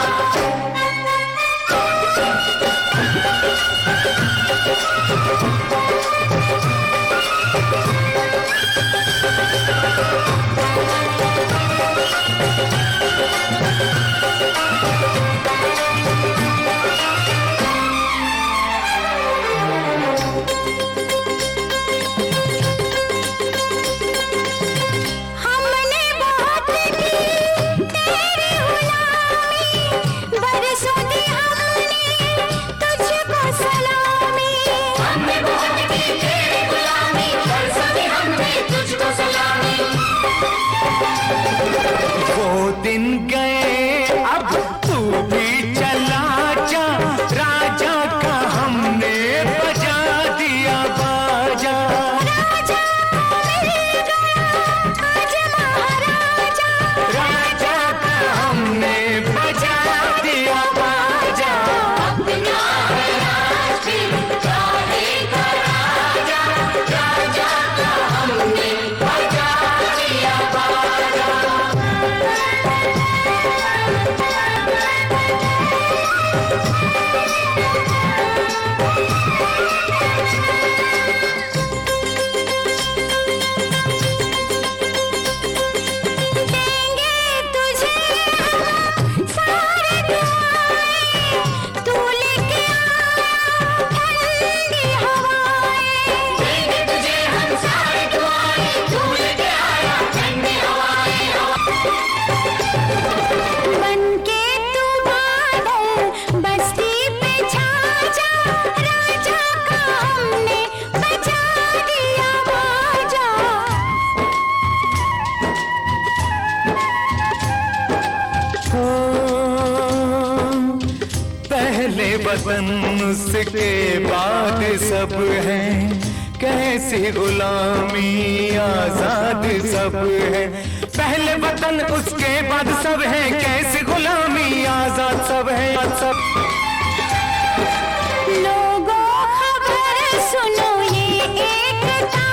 हमने बहुत की तेरी गुलामी, बरसों दी हमने तुझको सलामी। हमने बहुत की तेरी गुलामी, बरसों दी हमने तुझको सलामी। वतन उसके बाद सब है, कैसी गुलामी आजाद सब है। पहले वतन उसके बाद सब है, कैसी गुलामी आजाद सब है। सब लोगों खबर सुनो, ये एक ताजा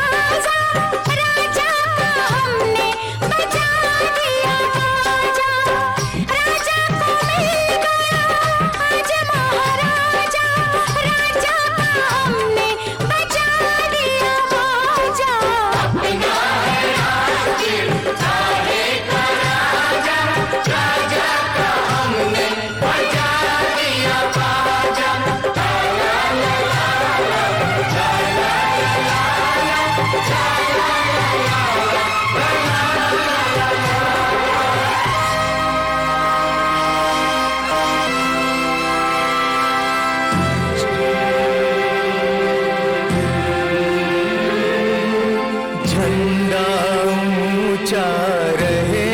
राजा का हमने बचा दिया बाजा। राजा को मिल गया आज महाराजा, राजा का हमने बचा दिया बाजा। अपना है राज्य चाहे का राजा, राजा का हमने बचा दिया बाजा। झंडा ऊंचा रहे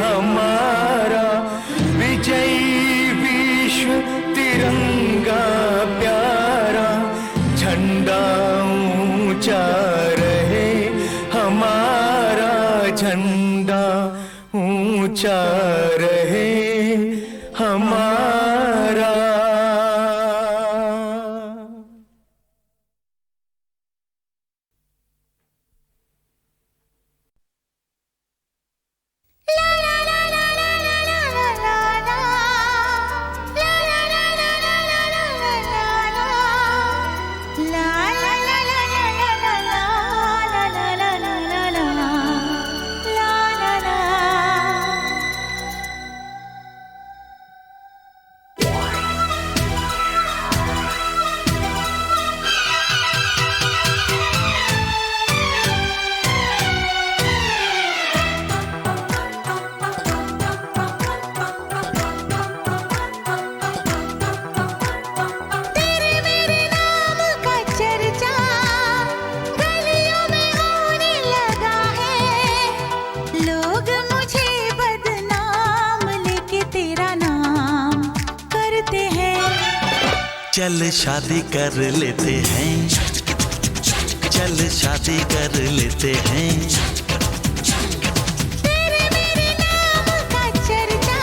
हमारा, विजयी विश्व तिरंगा प्यारा। झंडा ऊंचा रहे हमारा, झंडा ऊंचा रहे हमारा। चल शादी कर लेते हैं, चल शादी कर लेते हैं। तेरे मेरे नाम का चर्चा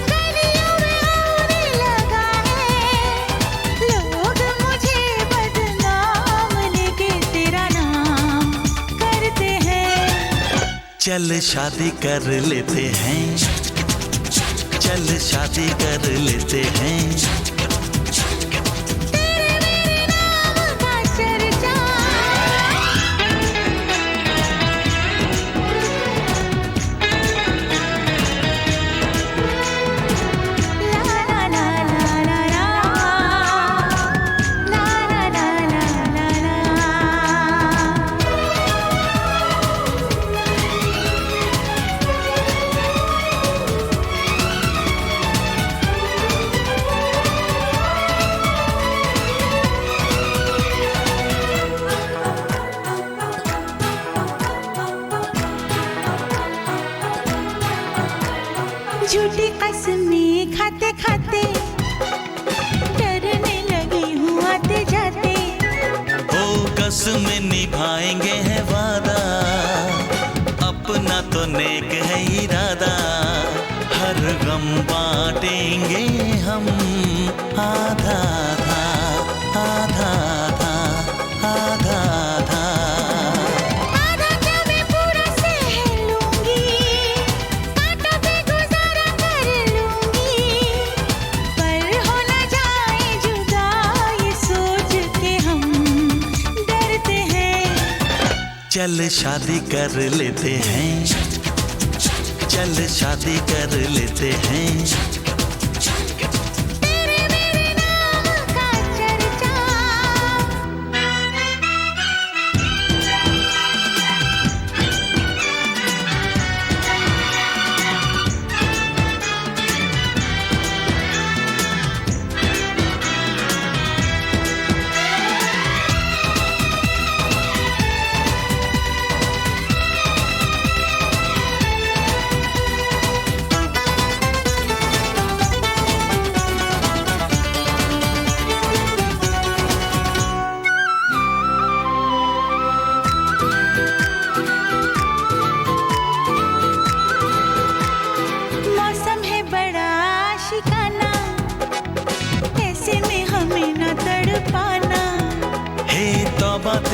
गलियों में होने लगा है। लोग मुझे बदनाम लेके तेरा नाम करते हैं। चल शादी कर लेते हैं, चल शादी कर लेते हैं। झूठी कसमें खाते खाते डरने लगी हूँ आते जाते। ओ कसमें निभाएंगे है वादा, अपना तो नेक है इरादा। हर गम बांटेंगे हम आधा आधा आधा आधा आधा आधा। आधा क्या मैं पूरा सह लूंगी, कांटों पे गुजारा कर लूंगी। पर हो न जाए जुदा ये सोच के हम डरते हैं। चल शादी कर लेते हैं, चल शादी कर लेते हैं। तेरे मेरे नाम का चर्चा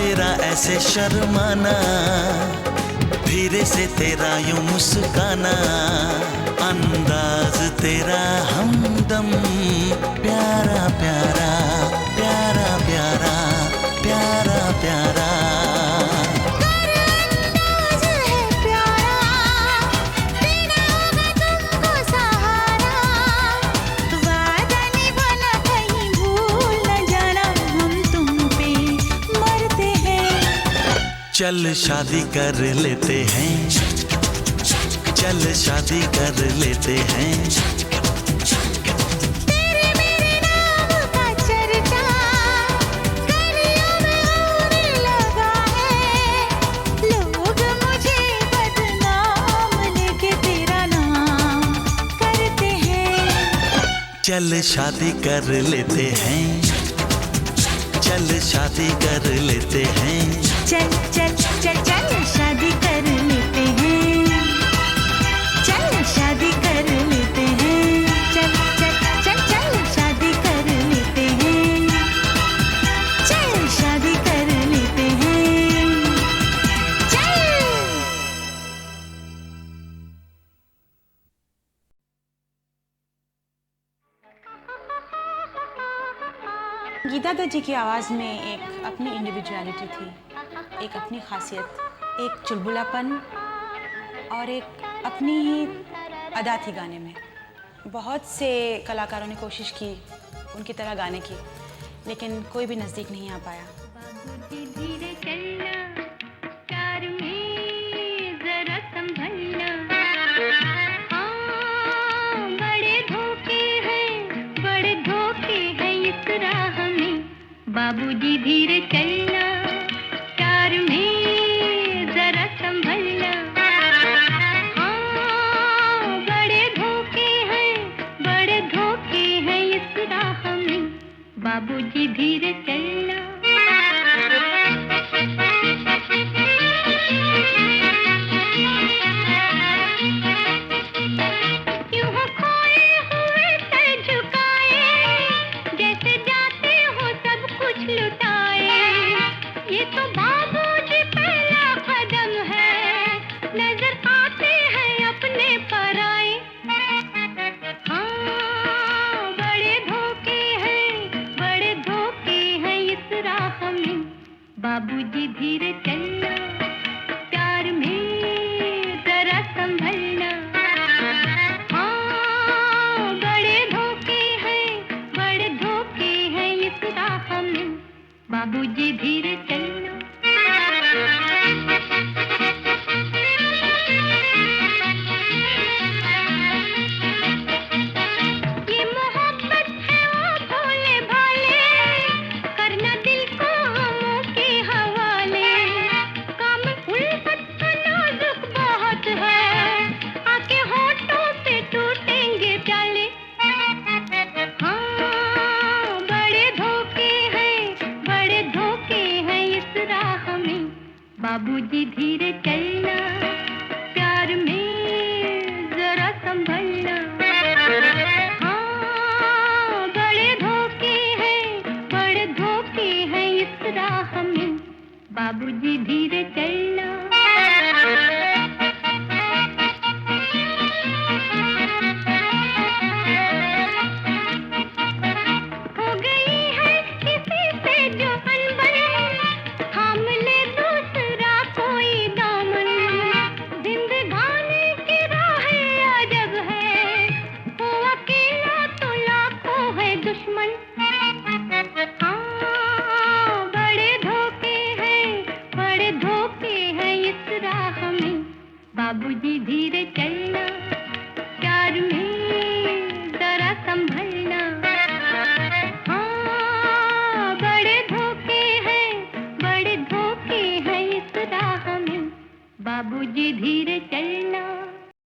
तेरा ऐसे शर्माना, धीरे से तेरा यूं मुस्काना, अंदाज तेरा हमदम, प्यारा प्यारा प्यारा प्यारा प्यारा प्यारा। चल शादी कर लेते हैं, चल शादी कर लेते हैं। तेरे मेरे नाम का चर्चा गलियों में होने लगा है, लोग मुझे बदनाम लेके तेरा नाम करते हैं। चल शादी कर लेते हैं, चल शादी कर लेते हैं। चल चल चल चल शादी कर लेते हैं, चल शादी कर लेते हैं। चल चल चल चल शादी कर लेते हैं, चल शादी कर लेते हैं। चल। गीता दत्त जी की आवाज़ में एक अपनी इंडिविजुअलिटी थी, एक अपनी खासियत, एक चुलबुलापन और एक अपनी ही अदा थी गाने में। बहुत से कलाकारों ने कोशिश की उनकी तरह गाने की, लेकिन कोई भी नज़दीक नहीं आ पाया। धीरे चलना, प्यार में जरा संभलना, हाँ बड़े धोखे हैं इस राह में। बाबूजी धीरे चलना, प्यार में जरा संभलना, हाँ बड़े धोखे हैं इस राह में। बाबूजी धीरे चलना। यूं खोए हुए सर झुकाए, जैसे जाते हो सब कुछ लुटाए। ये तो बाबूजी पहला कदम है, नजर आते हैं अपने पराए। हाँ बड़े धोखे हैं इस राह में। बाबूजी धीरे चलना, प्यार में जरा संभलना, हाँ बड़े धोखे हैं इस राह में। बाबूजी धीरे चलना। ये मोहब्बत है ओ भोले भाले, करना दिल को हमों के हवाले। काम उल्फत का नाजुक बहुत है, आके होठों पे टूटेंगे प्याले। हाँ बड़े धोखे हैं इस राह में। बाबूजी धीरे चलना, प्यार में जरा संभलना, हाँ बड़े धोखे हैं इस राह में। बाबूजी धीरे चलना। हो गई है किसी से जो अनबन, थाम ले दूसरा कोई दामन। जिंदगानी की राहें अजब है, हो अकेला तो लाखों है दुश्मन।